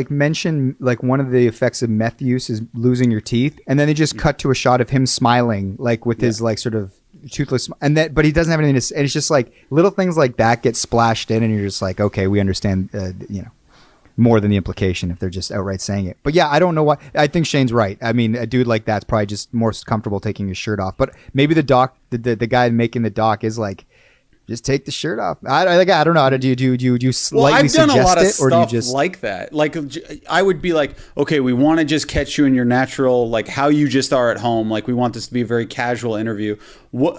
mention like one of the effects of meth use is losing your teeth, and then they just cut to a shot of him smiling like with his like sort of toothless, and that, but he doesn't have anything to, and it's just like little things like that get splashed in, and you're just like, okay, we understand, more than the implication if they're just outright saying it. But yeah, I don't know why. I think Shane's right. I mean, a dude like that's probably just more comfortable taking his shirt off. But maybe the guy making the doc is like, just take the shirt off. I don't know. Do you slightly I've done a lot of suggest it, or do you stuff just like that? Like, I would be like, okay, we want to just catch you in your natural, like how you just are at home. Like, we want this to be a very casual interview.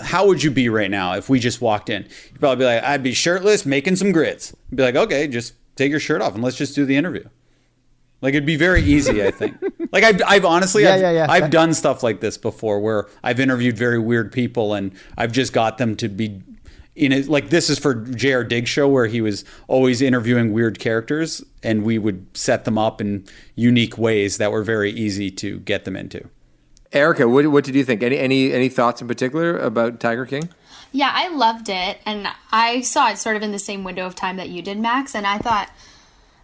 How would you be right now if we just walked in? You'd probably be like, I'd be shirtless, making some grits. Be like, okay, just take your shirt off and let's just do the interview. Like, it'd be very easy, I think. Like, I've honestly, I've done stuff like this before where I've interviewed very weird people and I've just got them to be in it. Like, this is for J.R. Diggs' show where he was always interviewing weird characters and we would set them up in unique ways that were very easy to get them into. Erica, what did you think? Any thoughts in particular about Tiger King? Yeah, I loved it, and I saw it sort of in the same window of time that you did, Max, and I thought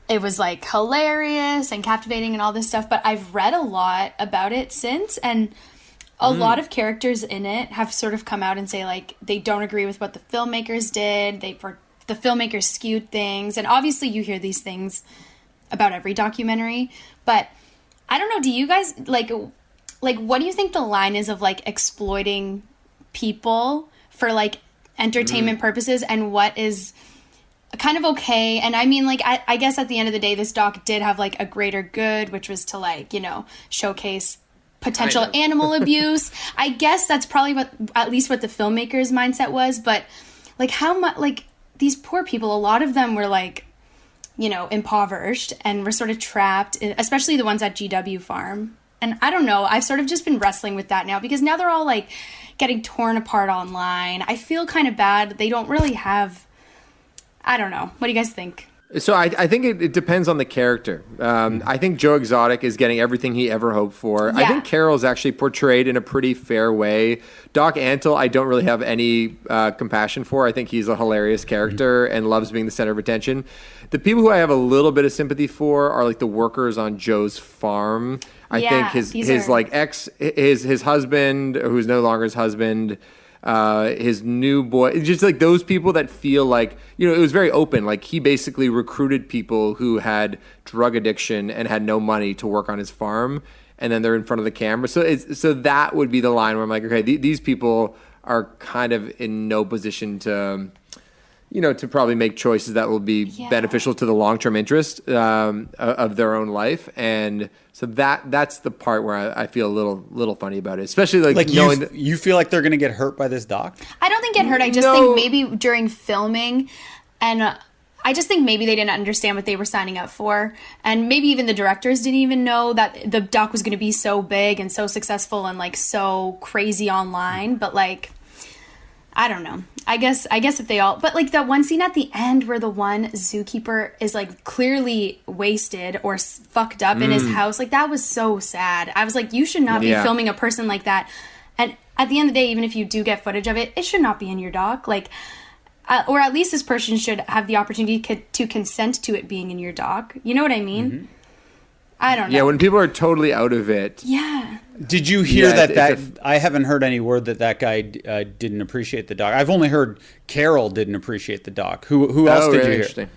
it was like hilarious and captivating and all this stuff, but I've read a lot about it since, and a lot of characters in it have sort of come out and say like they don't agree with what the filmmakers did. The filmmakers skewed things, and obviously you hear these things about every documentary, but I don't know, do you guys like what do you think the line is of like exploiting people for like entertainment purposes, and what is kind of okay. And I mean, like, I guess at the end of the day, this doc did have like a greater good, which was to like, you know, showcase potential animal abuse. I guess that's probably at least what the filmmaker's mindset was. But like, how much, like, these poor people, a lot of them were like, you know, impoverished and were sort of trapped, especially the ones at GW Farm. And I don't know, I've sort of just been wrestling with that now, because now they're all like getting torn apart online. I feel kind of bad. They don't really have, I don't know. What do you guys think? So I think it depends on the character. I think Joe Exotic is getting everything he ever hoped for. Yeah. I think Carol's actually portrayed in a pretty fair way. Doc Antle, I don't really have any compassion for. I think he's a hilarious character and loves being the center of attention. The people who I have a little bit of sympathy for are like the workers on Joe's farm. I think his husband, who's no longer his husband, his new boy, just like those people that feel like, you know, it was very open. Like he basically recruited people who had drug addiction and had no money to work on his farm, and then they're in front of the camera. So that would be the line where I'm like, okay, these people are kind of in no position to, you know, to probably make choices that will be beneficial to the long-term interest of their own life. And so that's the part where I feel a little funny about it, especially like knowing that you feel like they're going to get hurt by this doc. I don't think get hurt. I just think maybe during filming, and I just think maybe they didn't understand what they were signing up for, and maybe even the directors didn't even know that the doc was going to be so big and so successful and like so crazy online. But like, I don't know. I guess if they all, but like that one scene at the end where the one zookeeper is like clearly wasted or fucked up in his house, like that was so sad. I was like, you should not be filming a person like that. And at the end of the day, even if you do get footage of it, it should not be in your doc. Like, or at least this person should have the opportunity to consent to it being in your doc. You know what I mean? Mm-hmm. I don't know. Yeah, when people are totally out of it. Yeah. Did you hear I haven't heard any word that guy didn't appreciate the doc. I've only heard Carol didn't appreciate the doc. Who else did you hear?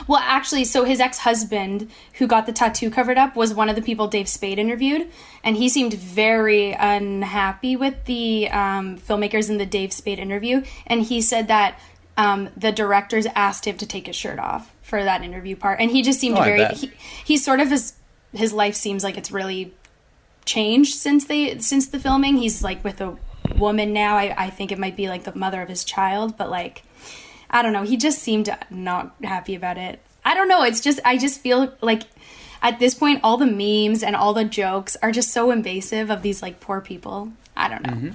Well, actually, so his ex-husband, who got the tattoo covered up, was one of the people Dave Spade interviewed, and he seemed very unhappy with the filmmakers in the Dave Spade interview, and he said that the directors asked him to take his shirt off for that interview part, and he just seemed he sort of his life seems like it's really changed since the filming. He's like with a woman now. I think it might be like the mother of his child, but like, I don't know. He just seemed not happy about it. I don't know. It's just, I just feel like at this point, all the memes and all the jokes are just so invasive of these like poor people. I don't know. Mm-hmm.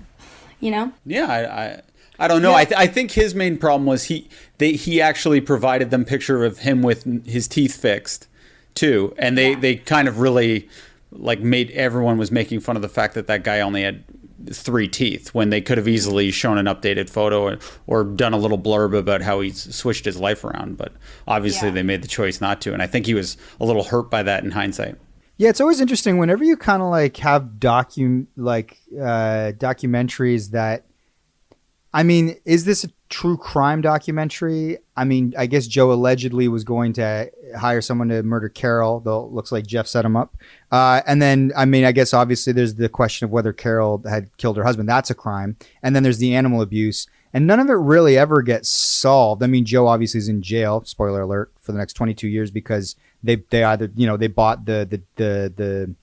You know? Yeah, I don't know. Yeah. I think his main problem was he actually provided them picture of him with his teeth fixed too, and they kind of really like made everyone was making fun of the fact that guy only had 3 teeth when they could have easily shown an updated photo or done a little blurb about how he's switched his life around. But obviously they made the choice not to, and I think he was a little hurt by that in hindsight. Yeah, it's always interesting whenever you kind of like have documentaries that, I mean, is this a true crime documentary? I mean, I guess Joe allegedly was going to hire someone to murder Carol, though it looks like Jeff set him up. And then, I mean, I guess obviously there's the question of whether Carol had killed her husband. That's a crime. And then there's the animal abuse. And none of it really ever gets solved. I mean, Joe obviously is in jail, spoiler alert, for the next 22 years because they either, you know, they bought the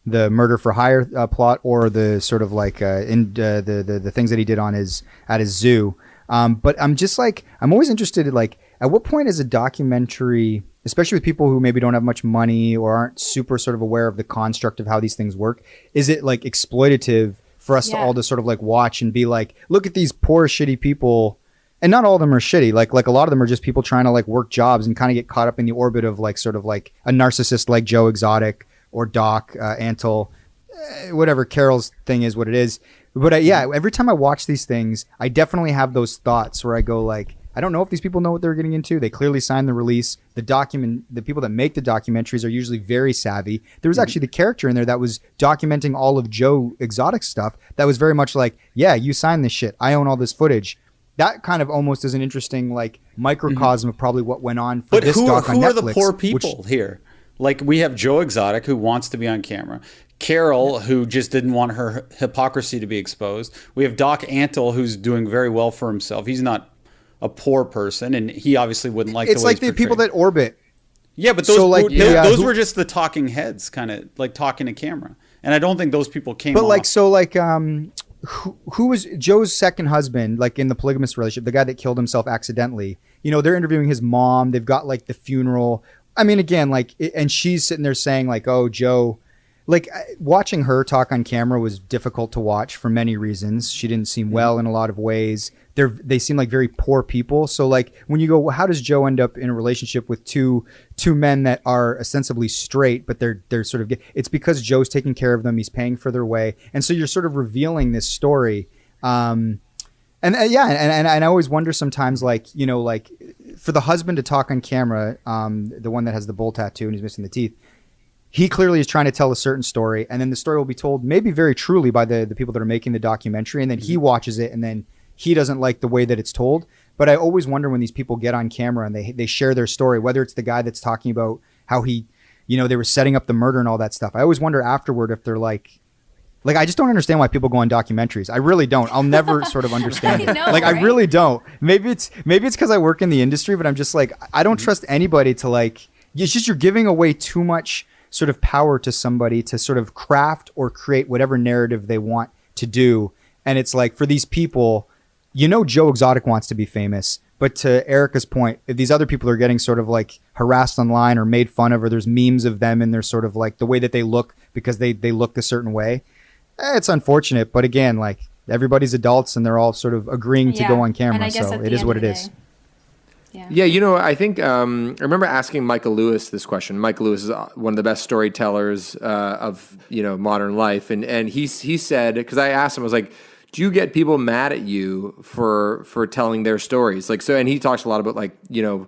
murder for hire plot or the sort of like the things that he did on at his zoo. But I'm just like, I'm always interested in like, at what point is a documentary, especially with people who maybe don't have much money or aren't super sort of aware of the construct of how these things work, is it like exploitative for us to all just sort of like watch and be like, look at these poor shitty people. And not all of them are shitty. Like a lot of them are just people trying to like work jobs and kind of get caught up in the orbit of like sort of like a narcissist like Joe Exotic or Doc Antle, whatever Carol's thing is, what it is. But every time I watch these things, I definitely have those thoughts where I go like, I don't know if these people know what they're getting into. They clearly signed the release. The people that make the documentaries are usually very savvy. There was actually the character in there that was documenting all of Joe Exotic stuff that was very much like, yeah, you signed this shit. I own all this footage. That kind of almost is an interesting like microcosm of probably what went on for this doc on Netflix. But who are the poor people here? Like we have Joe Exotic who wants to be on camera. Carol, who just didn't want her hypocrisy to be exposed. We have Doc Antle, who's doing very well for himself. He's not a poor person, and he obviously wouldn't like. It's the way like he's the people portrayed. that orbit. Yeah, but those So, like, those who- were just the talking heads, kind of like talking to camera, and I don't think those people came. But like, off. so like, who was Joe's second husband, like in the polygamous relationship, the guy that killed himself accidentally? You know, they're interviewing his mom. They've got like the funeral. I mean, again, like, and she's sitting there saying like, "Oh, Joe," like watching her talk on camera was difficult to watch for many reasons. She didn't seem well in a lot of ways. They seem like very poor people. So like when you go, well, how does Joe end up in a relationship with two men that are ostensibly straight, but they're sort of, it's because Joe's taking care of them. He's paying for their way. And so you're sort of revealing this story. And I always wonder sometimes, like, you know, like for the husband to talk on camera, the one that has the bull tattoo and he's missing the teeth, he clearly is trying to tell a certain story, and then the story will be told maybe very truly by the people that are making the documentary, and then he watches it and then he doesn't like the way that it's told. But I always wonder when these people get on camera and they share their story, whether it's the guy that's talking about how he, you know, they were setting up the murder and all that stuff. I always wonder afterward if they're like I just don't understand why people go on documentaries. I really don't. I'll never sort of understand it. I know, Like, I right? really don't. Maybe it's because I work in the industry, but I'm just like, I don't trust anybody to like, it's just, you're giving away too much sort of power to somebody to sort of craft or create whatever narrative they want to do. And it's like, for these people, you know, Joe Exotic wants to be famous, but to Erica's point, if these other people are getting sort of like harassed online or made fun of, or there's memes of them and they're sort of like the way that they look because they look a certain way, it's unfortunate. But again, like, everybody's adults and they're all sort of agreeing to go on And camera. I guess So at it the is end what of it the is. day- Yeah. Yeah, you know, I think I remember asking Michael Lewis this question. Michael Lewis is one of the best storytellers of, you know, modern life, and he said, because I asked him, I was like, do you get people mad at you for telling their stories? Like, so, and he talks a lot about, like, you know,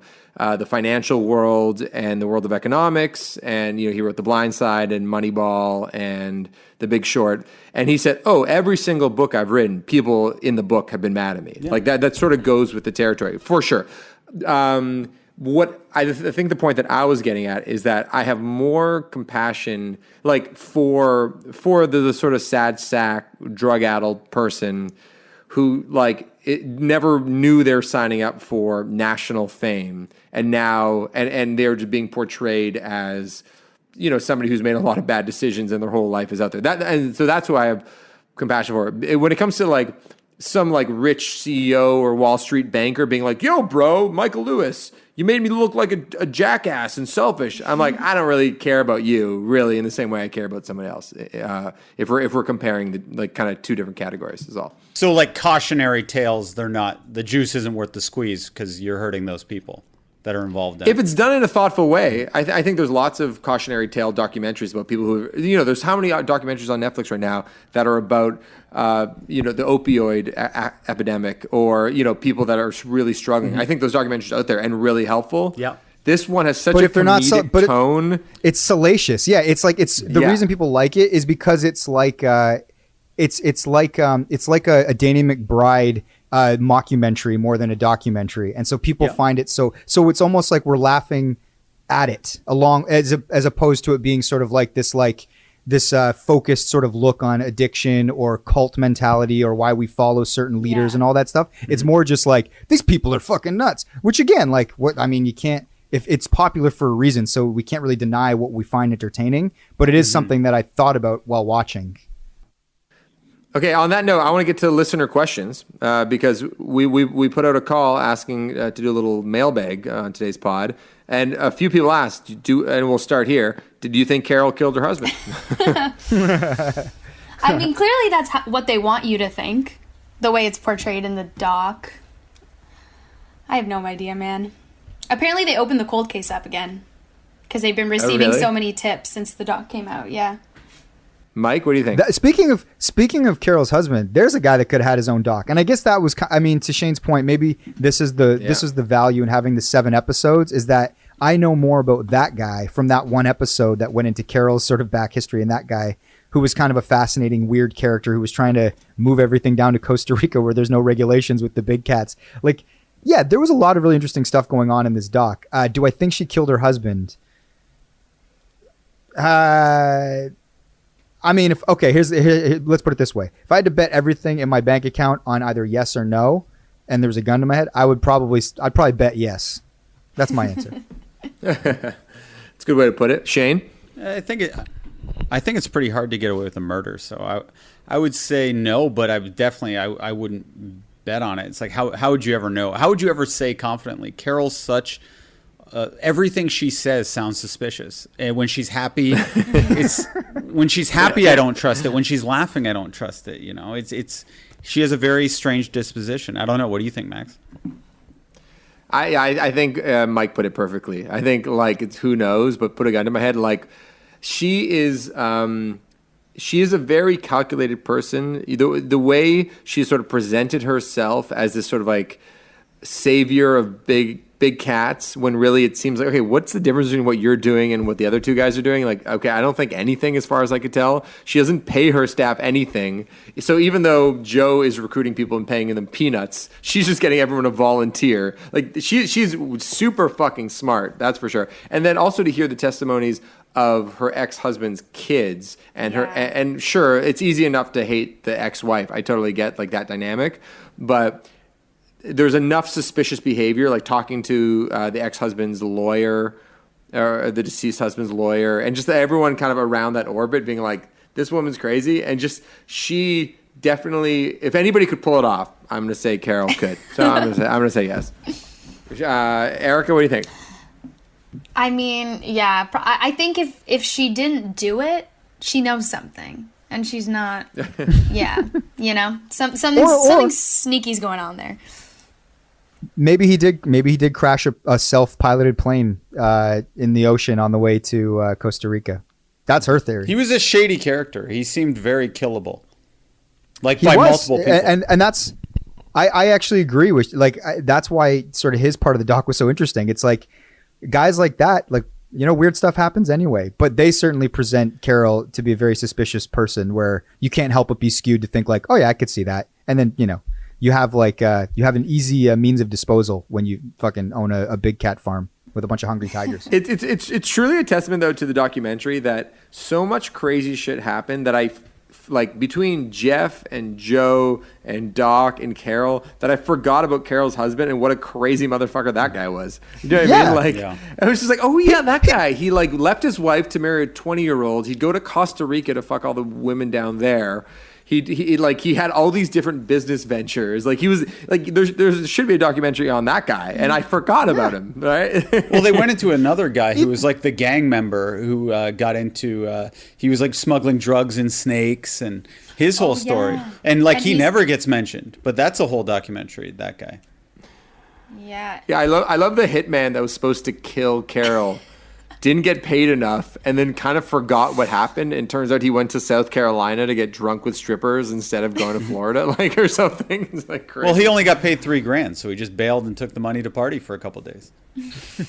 the financial world and the world of economics, and, you know, he wrote The Blind Side and Moneyball and The Big Short, and he said, oh, every single book I've written, people in the book have been mad at me. Yeah. Like, that sort of goes with the territory for sure. What I think the point that I was getting at is that I have more compassion, like, for the sort of sad sack, drug-addled person who, like, it never knew they're signing up for national fame, and now and they're just being portrayed as, you know, somebody who's made a lot of bad decisions and their whole life is out there. And so that's who I have compassion for. When it comes to, like, some, like, rich CEO or Wall Street banker being like, yo, bro, Michael Lewis, you made me look like a jackass and selfish. I'm like, I don't really care about you, really, in the same way I care about somebody else. If we're comparing the, like, kind of two different categories is all. So, like, cautionary tales, they're not, the juice isn't worth the squeeze because you're hurting those people that are involved in If it. it's done in a thoughtful way, I think there's lots of cautionary tale documentaries about people who, you know, there's how many documentaries on Netflix right now that are about, you know, the opioid epidemic, or, you know, people that are really struggling. I think those documentaries are out there and really helpful. Yeah. This one has such But a if they're not comedic tone. It's salacious. Yeah, it's like, it's the reason people like it is because it's like it's like a Danny McBride mockumentary more than a documentary, and so people find it so it's almost like we're laughing at it along as opposed to it being sort of like this focused sort of look on addiction or cult mentality or why we follow certain leaders and all that stuff. It's more just like, these people are fucking nuts, which again, like, what I mean, you can't, if it's popular for a reason, so we can't really deny what we find entertaining, but it is something that I thought about while watching. Okay, on that note, I want to get to listener questions because we put out a call asking to do a little mailbag on today's pod, and a few people asked, and we'll start here, did you think Carol killed her husband? I mean, clearly that's what they want you to think, the way it's portrayed in the doc. I have no idea, man. Apparently they opened the cold case up again because they've been receiving really? so many tips since the doc came out. Yeah. Mike, what do you think? Speaking of Carol's husband, there's a guy that could have had his own doc, and I guess that was, I mean, to Shane's point, maybe this is the value in having the 7 episodes, is that I know more about that guy from that one episode that went into Carol's sort of back history, and that guy who was kind of a fascinating, weird character who was trying to move everything down to Costa Rica where there's no regulations with the big cats. Like, yeah, there was a lot of really interesting stuff going on in this doc. Do I think she killed her husband? I mean, let's put it this way. If I had to bet everything in my bank account on either yes or no, and there was a gun to my head, I'd probably bet yes. That's my answer. It's a good way to put it. Shane? I think it's pretty hard to get away with a murder. So I would say no, but I wouldn't bet on it. It's like how would you ever know? How would you ever say confidently? Carol's such. Everything she says sounds suspicious. And when she's happy, I don't trust it. When she's laughing, I don't trust it. You know, she has a very strange disposition. I don't know. What do you think, Max? I think Mike put it perfectly. I think like it's who knows, but put a gun to my head. Like she is a very calculated person. The way she sort of presented herself as this sort of like savior of big cats, when really it seems like, okay, what's the difference between what you're doing and what the other two guys are doing? Like, okay, I don't think anything as far as I could tell. She doesn't pay her staff anything. So even though Joe is recruiting people and paying them peanuts, she's just getting everyone to volunteer. Like she's super fucking smart, that's for sure. And then also to hear the testimonies of her ex-husband's kids and her, and sure, it's easy enough to hate the ex-wife. I totally get like that dynamic, but there's enough suspicious behavior, like talking to the ex-husband's lawyer or the deceased husband's lawyer, and just everyone kind of around that orbit being like, this woman's crazy. And just she definitely, if anybody could pull it off, I'm going to say Carol could. So I'm going to say yes. Erica, what do you think? I mean, yeah, I think if she didn't do it, she knows something. And she's not, yeah, you know, something sneaky's going on there. Maybe he did crash a self-piloted plane in the ocean on the way to Costa Rica. That's her theory. He was a shady character. He seemed very killable, like by multiple people. And that's, I actually agree with, like, that's why sort of his part of the doc was so interesting. It's like guys like that, like, you know, weird stuff happens anyway, but they certainly present Carol to be a very suspicious person where you can't help but be skewed to think like, oh yeah, I could see that. And then, you know, you have like, you have an easy means of disposal when you fucking own a big cat farm with a bunch of hungry tigers. It's truly a testament though to the documentary that so much crazy shit happened that like between Jeff and Joe and Doc and Carol, that I forgot about Carol's husband and what a crazy motherfucker that guy was. You know what I mean? Like, I was just like, oh yeah, that guy. He like left his wife to marry a 20-year-old. He'd go to Costa Rica to fuck all the women down there. He had all these different business ventures. Like he was like there should be a documentary on that guy, and I forgot about him. Right? Well, they went into another guy who was like the gang member who got into. He was like smuggling drugs and snakes and his whole story, and like he never gets mentioned. But that's a whole documentary. That guy. Yeah. Yeah, I love the hitman that was supposed to kill Carol. Didn't get paid enough, and then kind of forgot what happened. And turns out he went to South Carolina to get drunk with strippers instead of going to Florida, like or something. It's like crazy. Well, he only got paid $3,000, so he just bailed and took the money to party for a couple of days.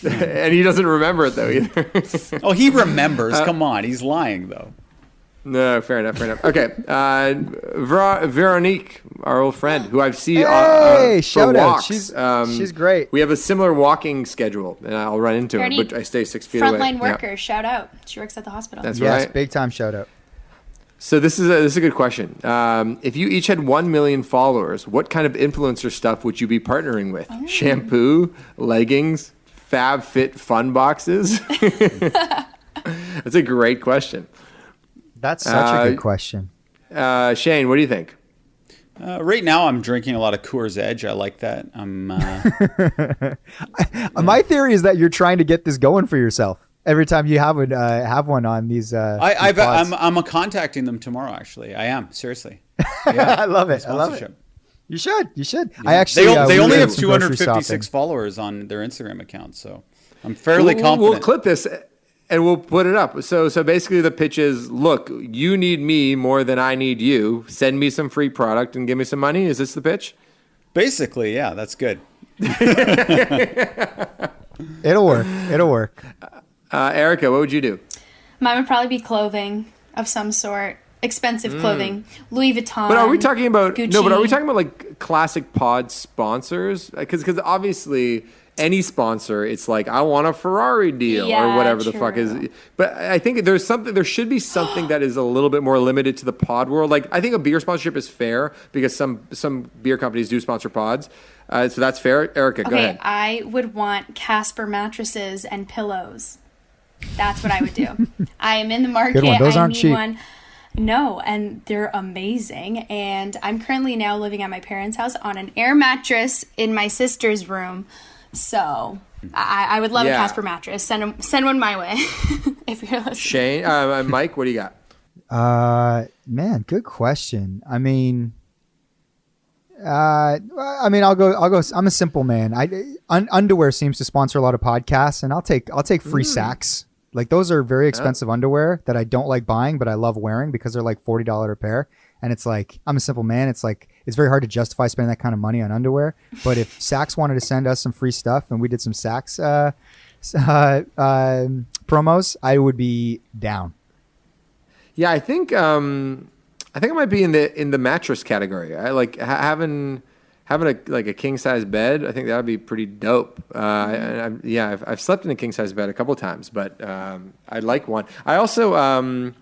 And he doesn't remember it though either. Oh, he remembers. Come on, he's lying though. No, fair enough. Okay, Veronique, our old friend, who I've seen shout out. Walks. She's great. We have a similar walking schedule, and I'll run into her, but I stay 6 feet away. Frontline worker, shout out. She works at the hospital. That's right. Yes, big time shout out. So this is a good question. If you each had 1 million followers, what kind of influencer stuff would you be partnering with? Oh. Shampoo, leggings, Fab Fit fun boxes? That's a great question. That's such a good question. Shane, what do you think? Right now, I'm drinking a lot of Coors Edge. I like that. My theory is that you're trying to get this going for yourself every time you have one on these. I'm contacting them tomorrow. Actually, I am seriously. Yeah. I love it. I love it. You should. Yeah. I actually. They only have 256 followers on their Instagram account, so I'm fairly confident. We'll clip this. And we'll put it up. So basically the pitch is, look, you need me more than I need you. Send me some free product and give me some money. Is this the pitch? Basically, yeah, that's good. It'll work. Erica, what would you do? Mine would probably be clothing of some sort. Expensive clothing. Louis Vuitton. But are we talking about Gucci. No, but are we talking about like classic pod sponsors? Because obviously any sponsor, it's like, I want a Ferrari deal or Yeah, whatever the fuck true. is. But I think there should be something that is a little bit more limited to the pod world. Like, I think a beer sponsorship is fair because some beer companies do sponsor pods. So that's fair. Erica, go Okay, ahead. I would want Casper mattresses and pillows. That's what I would do. I am in the market. Good one. Those I aren't need cheap. one. No, and they're amazing. And I'm currently now living at my parents' house on an air mattress in my sister's room. So I would love a Yeah. Casper mattress. Send one my way if you're listening. Shane, Mike, what do you got? Man, good question. I mean, I'll go. I'm a simple man. Underwear seems to sponsor a lot of podcasts, and I'll take free sacks. Like, those are very expensive underwear that I don't like buying, but I love wearing because they're like $40 a pair. And it's like, I'm a simple man. It's like, it's very hard to justify spending that kind of money on underwear. But if Saks wanted to send us some free stuff and we did some Saks promos, I would be down. Yeah, I think I might be in the mattress category. I like having a king size bed. I think that would be pretty dope. I've slept in a king size bed a couple times, but I'd like one. I also I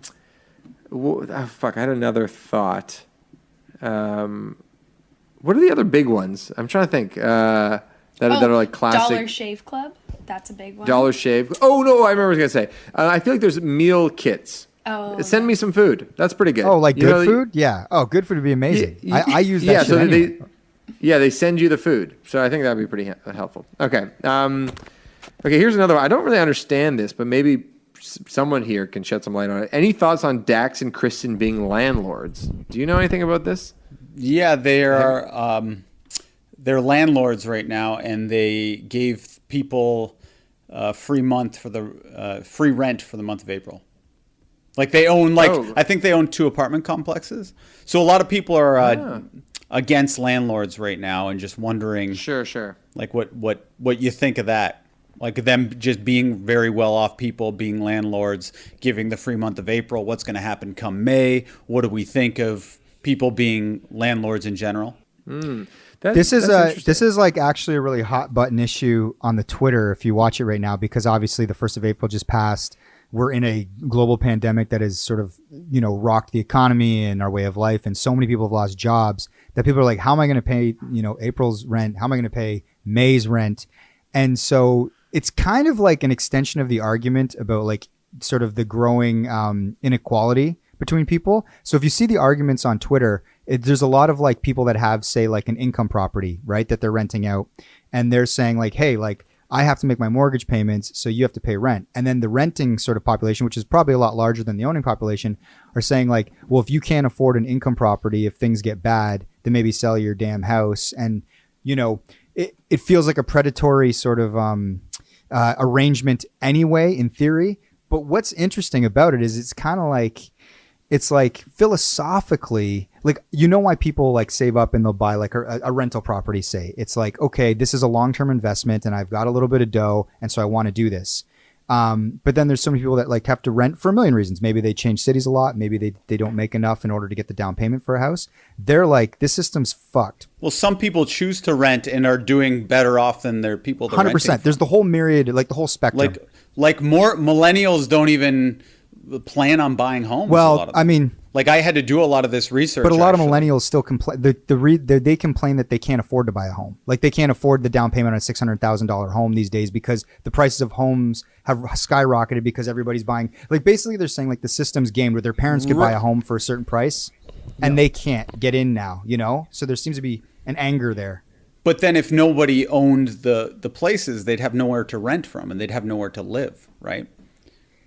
had another thought. What are the other big ones? I'm trying to think that are like classic. Dollar Shave Club. That's a big one. Dollar Shave. Oh no, I remember what I was gonna say. I feel like there's meal kits. Oh, Send me some food. That's pretty good. Oh, like You good know, food? Yeah. Oh, good food would be amazing. I use that yeah, shit so anyway. they send you the food. So I think that'd be pretty helpful. Okay. Okay, here's another one. I don't really understand this, but maybe someone here can shed some light on it. Any thoughts on Dax and Kristen being landlords? Do you know anything about this? Yeah, they're landlords right now, and they gave people free rent for the month of April. Like, they own I think they own 2 apartment complexes. So a lot of people are against landlords right now and just wondering, Sure. like what you think of that. Like, them just being very well off people, being landlords, giving the free month of April. What's going to happen come May? What do we think of people being landlords in general? This is like actually a really hot button issue on the Twitter if you watch it right now, because obviously the 1st of April just passed. We're in a global pandemic that has sort of, rocked the economy and our way of life. And so many people have lost jobs that people are like, how am I going to pay, April's rent? How am I going to pay May's rent? And so it's kind of like an extension of the argument about like sort of the growing inequality between people. So if you see the arguments on Twitter, there's a lot of like people that have, say, like an income property, right, that they're renting out. And they're saying like, hey, like, I have to make my mortgage payments, so you have to pay rent. And then the renting sort of population, which is probably a lot larger than the owning population, are saying like, well, if you can't afford an income property, if things get bad, then maybe sell your damn house. And, it feels like a predatory sort of arrangement anyway, in theory. But what's interesting about it is it's kind of like, it's like philosophically, like, why people like save up and they'll buy like a rental property, say. It's like, okay, this is a long-term investment and I've got a little bit of dough, and so I want to do this. But then there's so many people that like have to rent for a million reasons. Maybe they change cities a lot. Maybe they don't make enough in order to get the down payment for a house. They're like, this system's fucked. Well, some people choose to rent and are doing better off than their people they're 100%. renting. There's the whole myriad, like the whole spectrum. Like more millennials don't even plan on buying homes. Well, I mean, like, I had to do a lot of this research. but a lot actually. of millennials still complain. They complain that they can't afford to buy a home. Like, they can't afford the down payment on a $600,000 home these days because the prices of homes have skyrocketed because everybody's buying. Like, basically, they're saying like the system's gamed where their parents could buy a home for a certain price, and they can't get in now. So there seems to be an anger there. But then if nobody owned the places, they'd have nowhere to rent from and they'd have nowhere to live, right?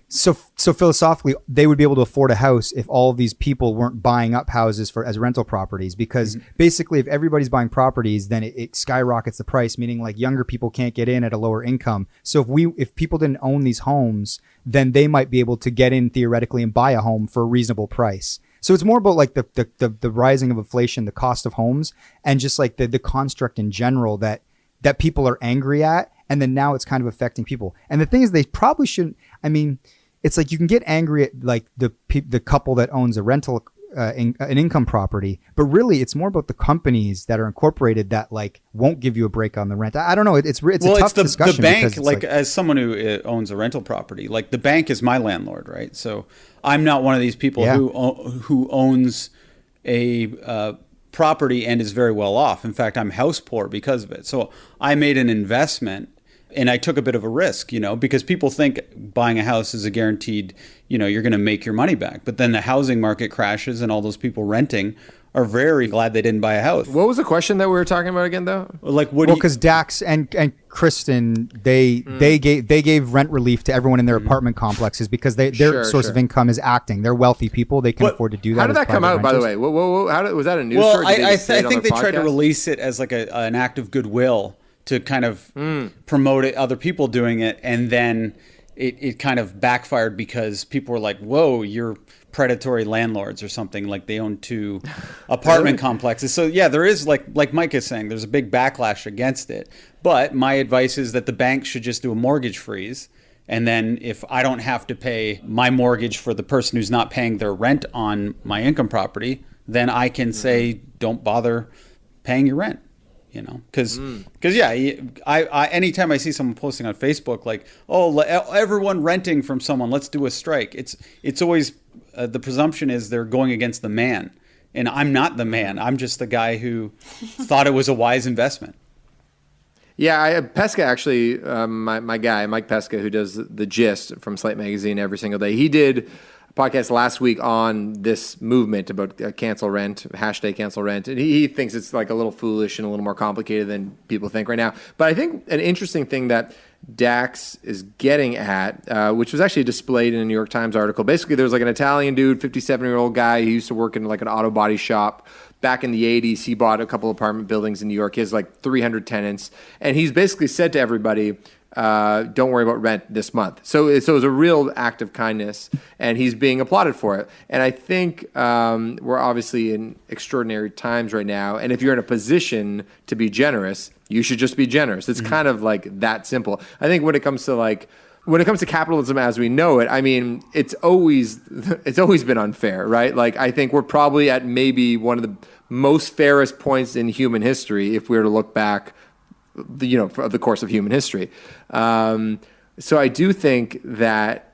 So philosophically, they would be able to afford a house if all of these people weren't buying up houses as rental properties. Because basically, if everybody's buying properties, then it skyrockets the price. Meaning, like, younger people can't get in at a lower income. So if people didn't own these homes, then they might be able to get in theoretically and buy a home for a reasonable price. So it's more about like the rising of inflation, the cost of homes, and just like the construct in general that people are angry at. And then now it's kind of affecting people. And the thing is, they probably shouldn't. I mean, it's like you can get angry at like the couple that owns a rental an income property, but really it's more about the companies that are incorporated that like won't give you a break on the rent. I don't know. It's a tough discussion. The bank, because it's as someone who owns a rental property, like the bank is my landlord, right? So I'm not one of these people who owns a property and is very well off. In fact, I'm house poor because of it. So I made an investment and I took a bit of a risk, because people think buying a house is a guaranteed, you're going to make your money back. But then the housing market crashes and all those people renting are very glad they didn't buy a house. What was the question that we were talking about again, though? Like, because Dax and Kristen, they gave rent relief to everyone in their apartment complexes because their source of income is acting. They're wealthy people; they can afford to do that. How did that come out, by the way? Was that a news story? I think they tried to release it as like an act of goodwill to kind of promote it, other people doing it, and then it kind of backfired because people were like, "Whoa, you're predatory landlords or something," like they own 2 apartment complexes. So yeah, there is like Mike is saying, there's a big backlash against it. But my advice is that the bank should just do a mortgage freeze. And then if I don't have to pay my mortgage for the person who's not paying their rent on my income property, then I can say, don't bother paying your rent. Because I anytime I see someone posting on Facebook like, oh, everyone renting from someone, let's do a strike. It's always the presumption is they're going against the man, and I'm not the man. I'm just the guy who thought it was a wise investment. Yeah, Pesca actually, my guy Mike Pesca, who does the Gist from Slate Magazine every single day. He did podcast last week on this movement about cancel rent, hashtag cancel rent. And he thinks it's like a little foolish and a little more complicated than people think right now. But I think an interesting thing that Dax is getting at, which was actually displayed in a New York Times article. Basically, there's like an Italian dude, 57-year-old guy. He used to work in like an auto body shop. Back in the 80s, he bought a couple apartment buildings in New York. He has like 300 tenants. And he's basically said to everybody, don't worry about rent this month. So it was a real act of kindness, and he's being applauded for it. And I think we're obviously in extraordinary times right now. And if you're in a position to be generous, you should just be generous. It's kind of like that simple. I think when it comes to capitalism as we know it, I mean, it's always been unfair, right? Like, I think we're probably at maybe one of the most fairest points in human history if we were to look back, for the course of human history. So I do think that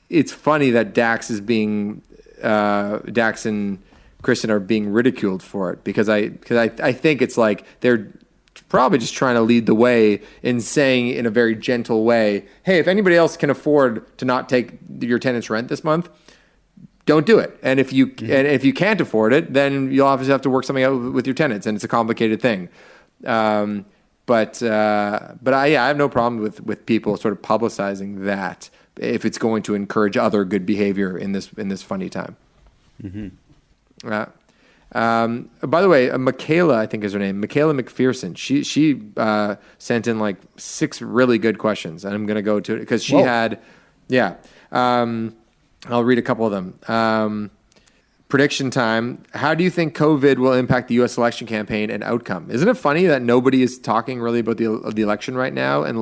it's funny that Dax and Kristen are being ridiculed for it because I think it's like they're probably just trying to lead the way in saying in a very gentle way, hey, if anybody else can afford to not take your tenant's rent this month, don't do it. And if you can't afford it, then you'll obviously have to work something out with your tenants, and it's a complicated thing. But I have no problem with people sort of publicizing that if it's going to encourage other good behavior in this funny time. Mm-hmm. By the way, Michaela, I think is her name, Michaela McPherson. She sent in like 6 really good questions, and I'm going to go to it because she had, I'll read a couple of them. Prediction time. How do you think COVID will impact the U.S. election campaign and outcome? Isn't it funny that nobody is talking really about the election right now? And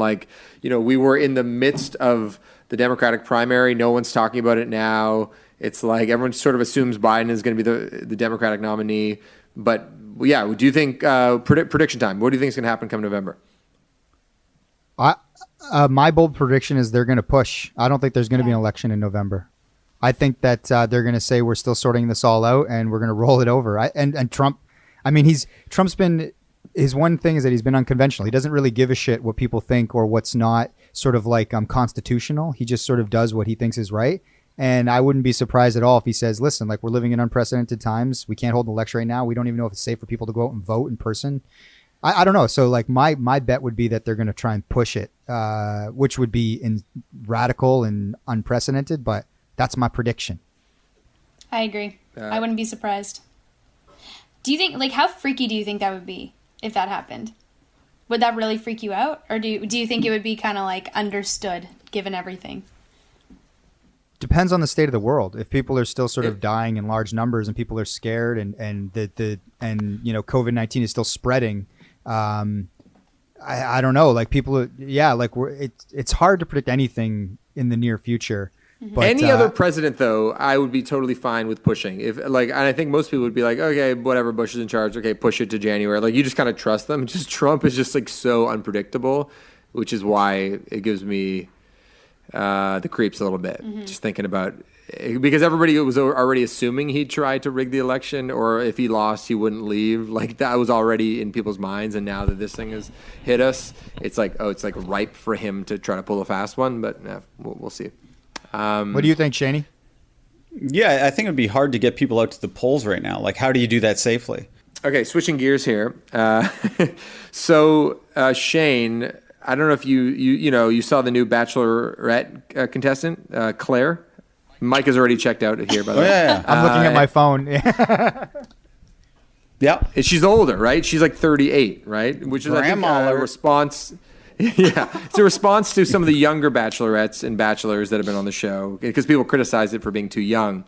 we were in the midst of the Democratic primary. No one's talking about it now. It's like everyone sort of assumes Biden is going to be the Democratic nominee. But yeah, do you think prediction time? What do you think is going to happen come November? My bold prediction is they're going to push. I don't think there's going to be an election in November. I think that they're going to say we're still sorting this all out and we're going to roll it over. And Trump, I mean, Trump's been, his one thing is that he's been unconventional. He doesn't really give a shit what people think or what's not sort of like constitutional. He just sort of does what he thinks is right. And I wouldn't be surprised at all if he says, listen, like we're living in unprecedented times. We can't hold an election right now. We don't even know if it's safe for people to go out and vote in person. I don't know. So like my bet would be that they're going to try and push it, which would be radical and unprecedented, but that's my prediction. I agree. I wouldn't be surprised. Do you think, like, how freaky do you think that would be if that happened? Would that really freak you out? Or do you think it would be kind of like understood given everything? Depends on the state of the world. If people are still sort of dying in large numbers and people are scared and COVID-19 is still spreading, I don't know. Like people, it's hard to predict anything in the near future. But, Any other president, though, I would be totally fine with pushing. If and I think most people would be like, okay, whatever, Bush is in charge. Okay, push it to January. Like, you just kind of trust them. Just Trump is just like so unpredictable, which is why it gives me the creeps a little bit. Just thinking about because everybody was already assuming he'd try to rig the election, or if he lost, he wouldn't leave. Like that was already in people's minds, and now that this thing has hit us, it's like it's like ripe for him to try to pull a fast one. But we'll see. What do you think, Shaney? Yeah, I think it would be hard to get people out to the polls right now. Like, how do you do that safely? Okay, switching gears here. So Shane, I don't know if you saw the new Bachelorette contestant, Claire. Mike has already checked out here, by the way. Yeah. I'm looking at my phone. Yeah. And she's older, right? She's like 38, right? Which is, I think, Grandma a response. Yeah, it's a response to some of the younger bachelorettes and bachelors that have been on the show because people criticize it for being too young.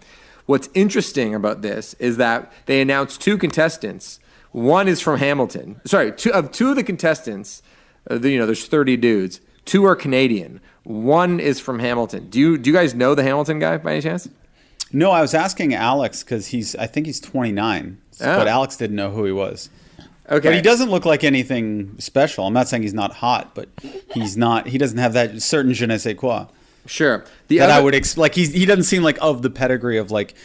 What's interesting about this is that they announced 2 contestants. One is from Hamilton. Sorry, two of the contestants. There's 30 dudes. 2 are Canadian. 1 is from Hamilton. Do you guys know the Hamilton guy by any chance? No, I was asking Alex because I think he's 29, but Alex didn't know who he was. Okay. But he doesn't look like anything special. I'm not saying he's not hot, but he's not. He doesn't have that certain je ne sais quoi. Sure. I would like. He doesn't seem like of the pedigree of like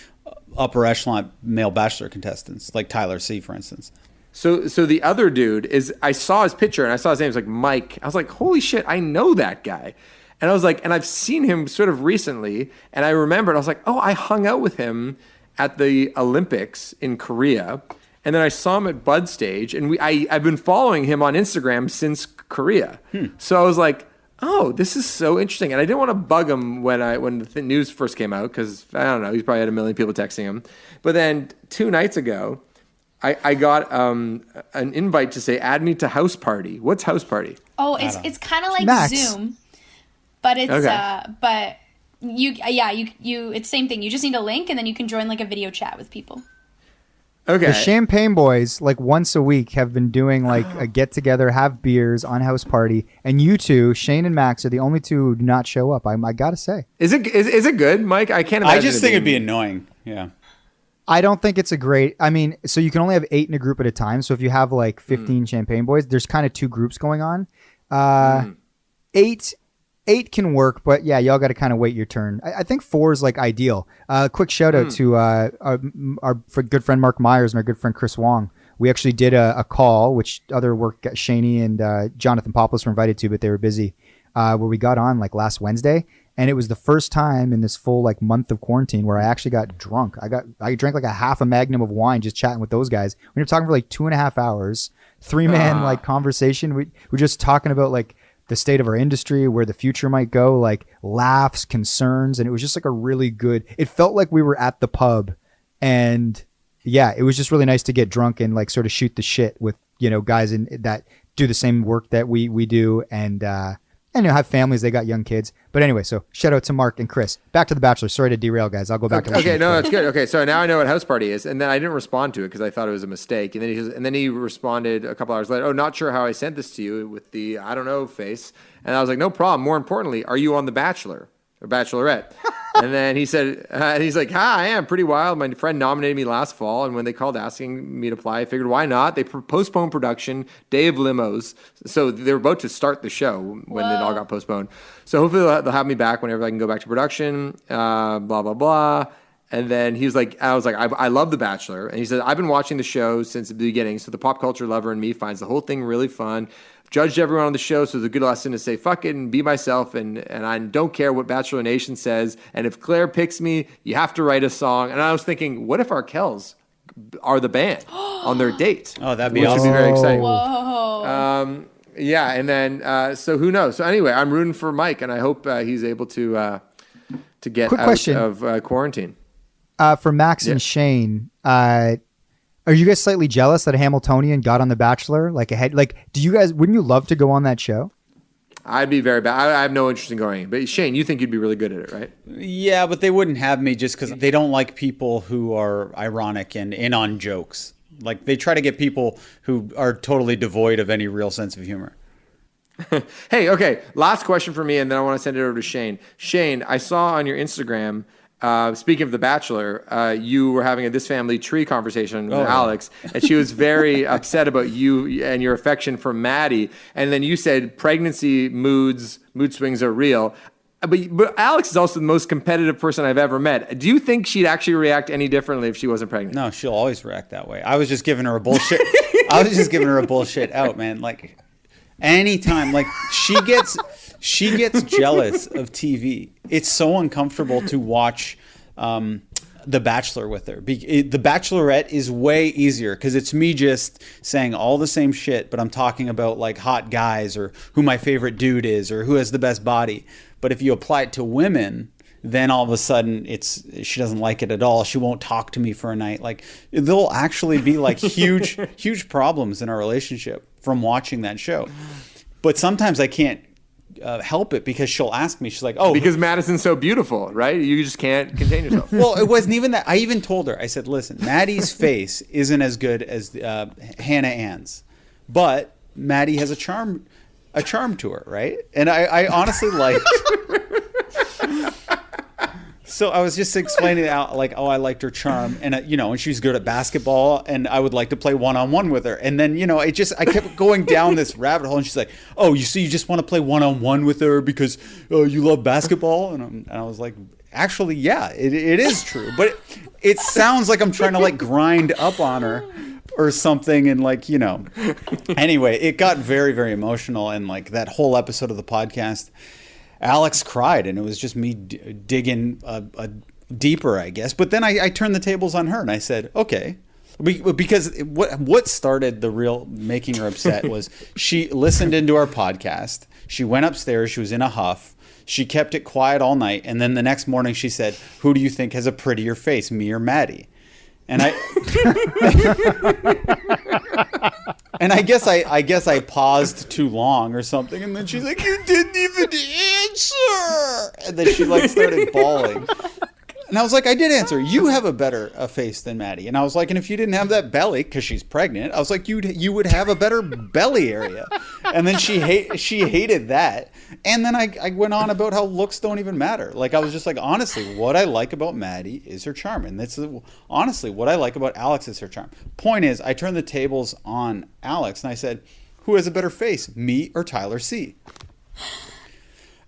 upper echelon male bachelor contestants, like Tyler C, for instance. So the other dude is. I saw his picture and I saw his name was like Mike. I was like, holy shit, I know that guy. And I was like, and I've seen him sort of recently, and I remembered. I was like, oh, I hung out with him at the Olympics in Korea. And then I saw him at Bud Stage, and I've been following him on Instagram since Korea. So I was like, oh, this is so interesting. And I didn't want to bug him when the news first came out because, I don't know, he's probably had a million people texting him. But then 2 nights ago, I got an invite to say, add me to House Party. What's House Party? Oh, it's kind of like Max. Zoom, but it's Okay. but you it's same thing. You just need a link and then you can join like a video chat with people. Okay. The Champagne Boys, like once a week, have been doing like a get together, have beers on House Party, and you two, Shane and Max, are the only 2 who do not show up. I gotta say, Is it good, Mike? I can't imagine. I just think it'd be annoying. Yeah. I don't think it's a great. I mean, so you can only have 8 in a group at a time. So if you have like 15 Champagne Boys, there's kind of 2 groups going on. 8 can work, but yeah, y'all got to kind of wait your turn. I think 4 is like ideal. Quick shout out to our good friend Mark Myers and our good friend Chris Wong. We actually did a call, which other work Shaney and Jonathan Poplis were invited to, but they were busy. Where we got on like last Wednesday, and it was the first time in this full like month of quarantine where I actually got drunk. I drank like a half a magnum of wine just chatting with those guys. We were talking for like 2.5 hours, 3-man like conversation. We're just talking about like the state of our industry, where the future might go, like laughs, concerns. And it was just like a really good, it felt like we were at the pub, and yeah, it was just really nice to get drunk and like sort of shoot the shit with, guys that do the same work that we do. And have families, they got young kids. But anyway, so shout out to Mark and Chris. Back to The Bachelor. Sorry to derail, guys. I'll go back to Okay, no, that's good. Okay, so now I know what House Party is, and then I didn't respond to it because I thought it was a mistake. And then he responded a couple hours later. Oh, not sure how I sent this to you with the I don't know face. And I was like, no problem. More importantly, are you on The Bachelor or Bachelorette? And then he said, he's like, hi, I am pretty wild. My friend nominated me last fall, and when they called asking me to apply, I figured, why not? They postponed production, day of limos. So they were about to start the show when it all got postponed. So hopefully they'll have me back whenever I can go back to production, blah, blah, blah. And then he was like, I was like, I love The Bachelor. And he said, I've been watching the show since the beginning. So the pop culture lover in me finds the whole thing really fun. Judged everyone on the show, so it's a good lesson to say fuck it and be myself, and I don't care what Bachelor Nation says. And if Claire picks me, you have to write a song. And I was thinking, what if our Kells are the band on their date? Oh, that'd be which awesome. would be very exciting. Whoa. Yeah, and then so who knows? So anyway, I'm rooting for Mike, and I hope he's able to get Quick out question. of quarantine. For Max and Shane, are you guys slightly jealous that a Hamiltonian got on The Bachelor? Like do you guys, wouldn't you love to go on that show? I'd be very bad. I have no interest in going. But Shane, you think you'd be really good at it, right? Yeah, but they wouldn't have me just because they don't like people who are ironic and in on jokes. Like they try to get people who are totally devoid of any real sense of humor. Hey, okay. Last question for me, and then I want to send it over to Shane. Shane, I saw on your Instagram, speaking of The Bachelor, you were having a This Family Tree conversation with Alex, and she was very upset about you and your affection for Maddie. And then you said pregnancy mood swings are real. But Alex is also the most competitive person I've ever met. Do you think she'd actually react any differently if she wasn't pregnant? No, she'll always react that way. I was just giving her a bullshit. I was just giving her a bullshit out, man. Like anytime, like she gets jealous of TV. It's so uncomfortable to watch The Bachelor with her. The Bachelorette is way easier because it's me just saying all the same shit, but I'm talking about like hot guys or who my favorite dude is or who has the best body. But if you apply it to women, then all of a sudden she doesn't like it at all. She won't talk to me for a night. Like there'll actually be like huge problems in our relationship from watching that show. But sometimes I can't help it because she'll ask me. She's like, "Oh, because Madison's so beautiful, right? You just can't contain yourself." Well, it wasn't even that. I even told her. I said, "Listen, Maddie's face isn't as good as Hannah Ann's, but Maddie has a charm to her, right?" And I honestly liked. So I was just explaining out like, oh, I liked her charm, and and she was good at basketball, and I would like to play one-on-one with her. And then I kept going down this rabbit hole, and she's like, oh, you just want to play one-on-one with her because you love basketball, and I was like, actually, yeah, it is true, but it sounds like I'm trying to like grind up on her or something, and like Anyway, it got very, very emotional, and like that whole episode of the podcast. Alex cried, and it was just me digging deeper, I guess. But then I turned the tables on her, and I said, okay. Because what started the real making her upset was she listened into our podcast. She went upstairs. She was in a huff. She kept it quiet all night. And then the next morning she said, who do you think has a prettier face, me or Maddie? And I guess I paused too long or something, and then she's like, "You didn't even answer," and then she like started bawling. And I was like, I did answer. You have a better face than Maddie. And I was like, and if you didn't have that belly, because she's pregnant, I was like, you would have a better belly area. And then she hated that. And then I went on about how looks don't even matter. Like, I was just like, honestly, what I like about Maddie is her charm. And that's honestly what I like about Alex is her charm. Point is, I turned the tables on Alex and I said, who has a better face, me or Tyler C?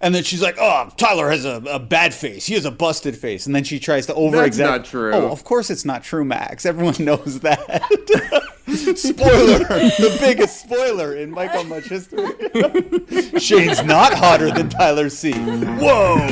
And then she's like, oh, Tyler has a bad face. He has a busted face. And then she tries to over-exaggerate. That's not true. Oh, of course it's not true, Max. Everyone knows that. Spoiler. The biggest spoiler in Mike on Much history. Shane's not hotter than Tyler C. Whoa.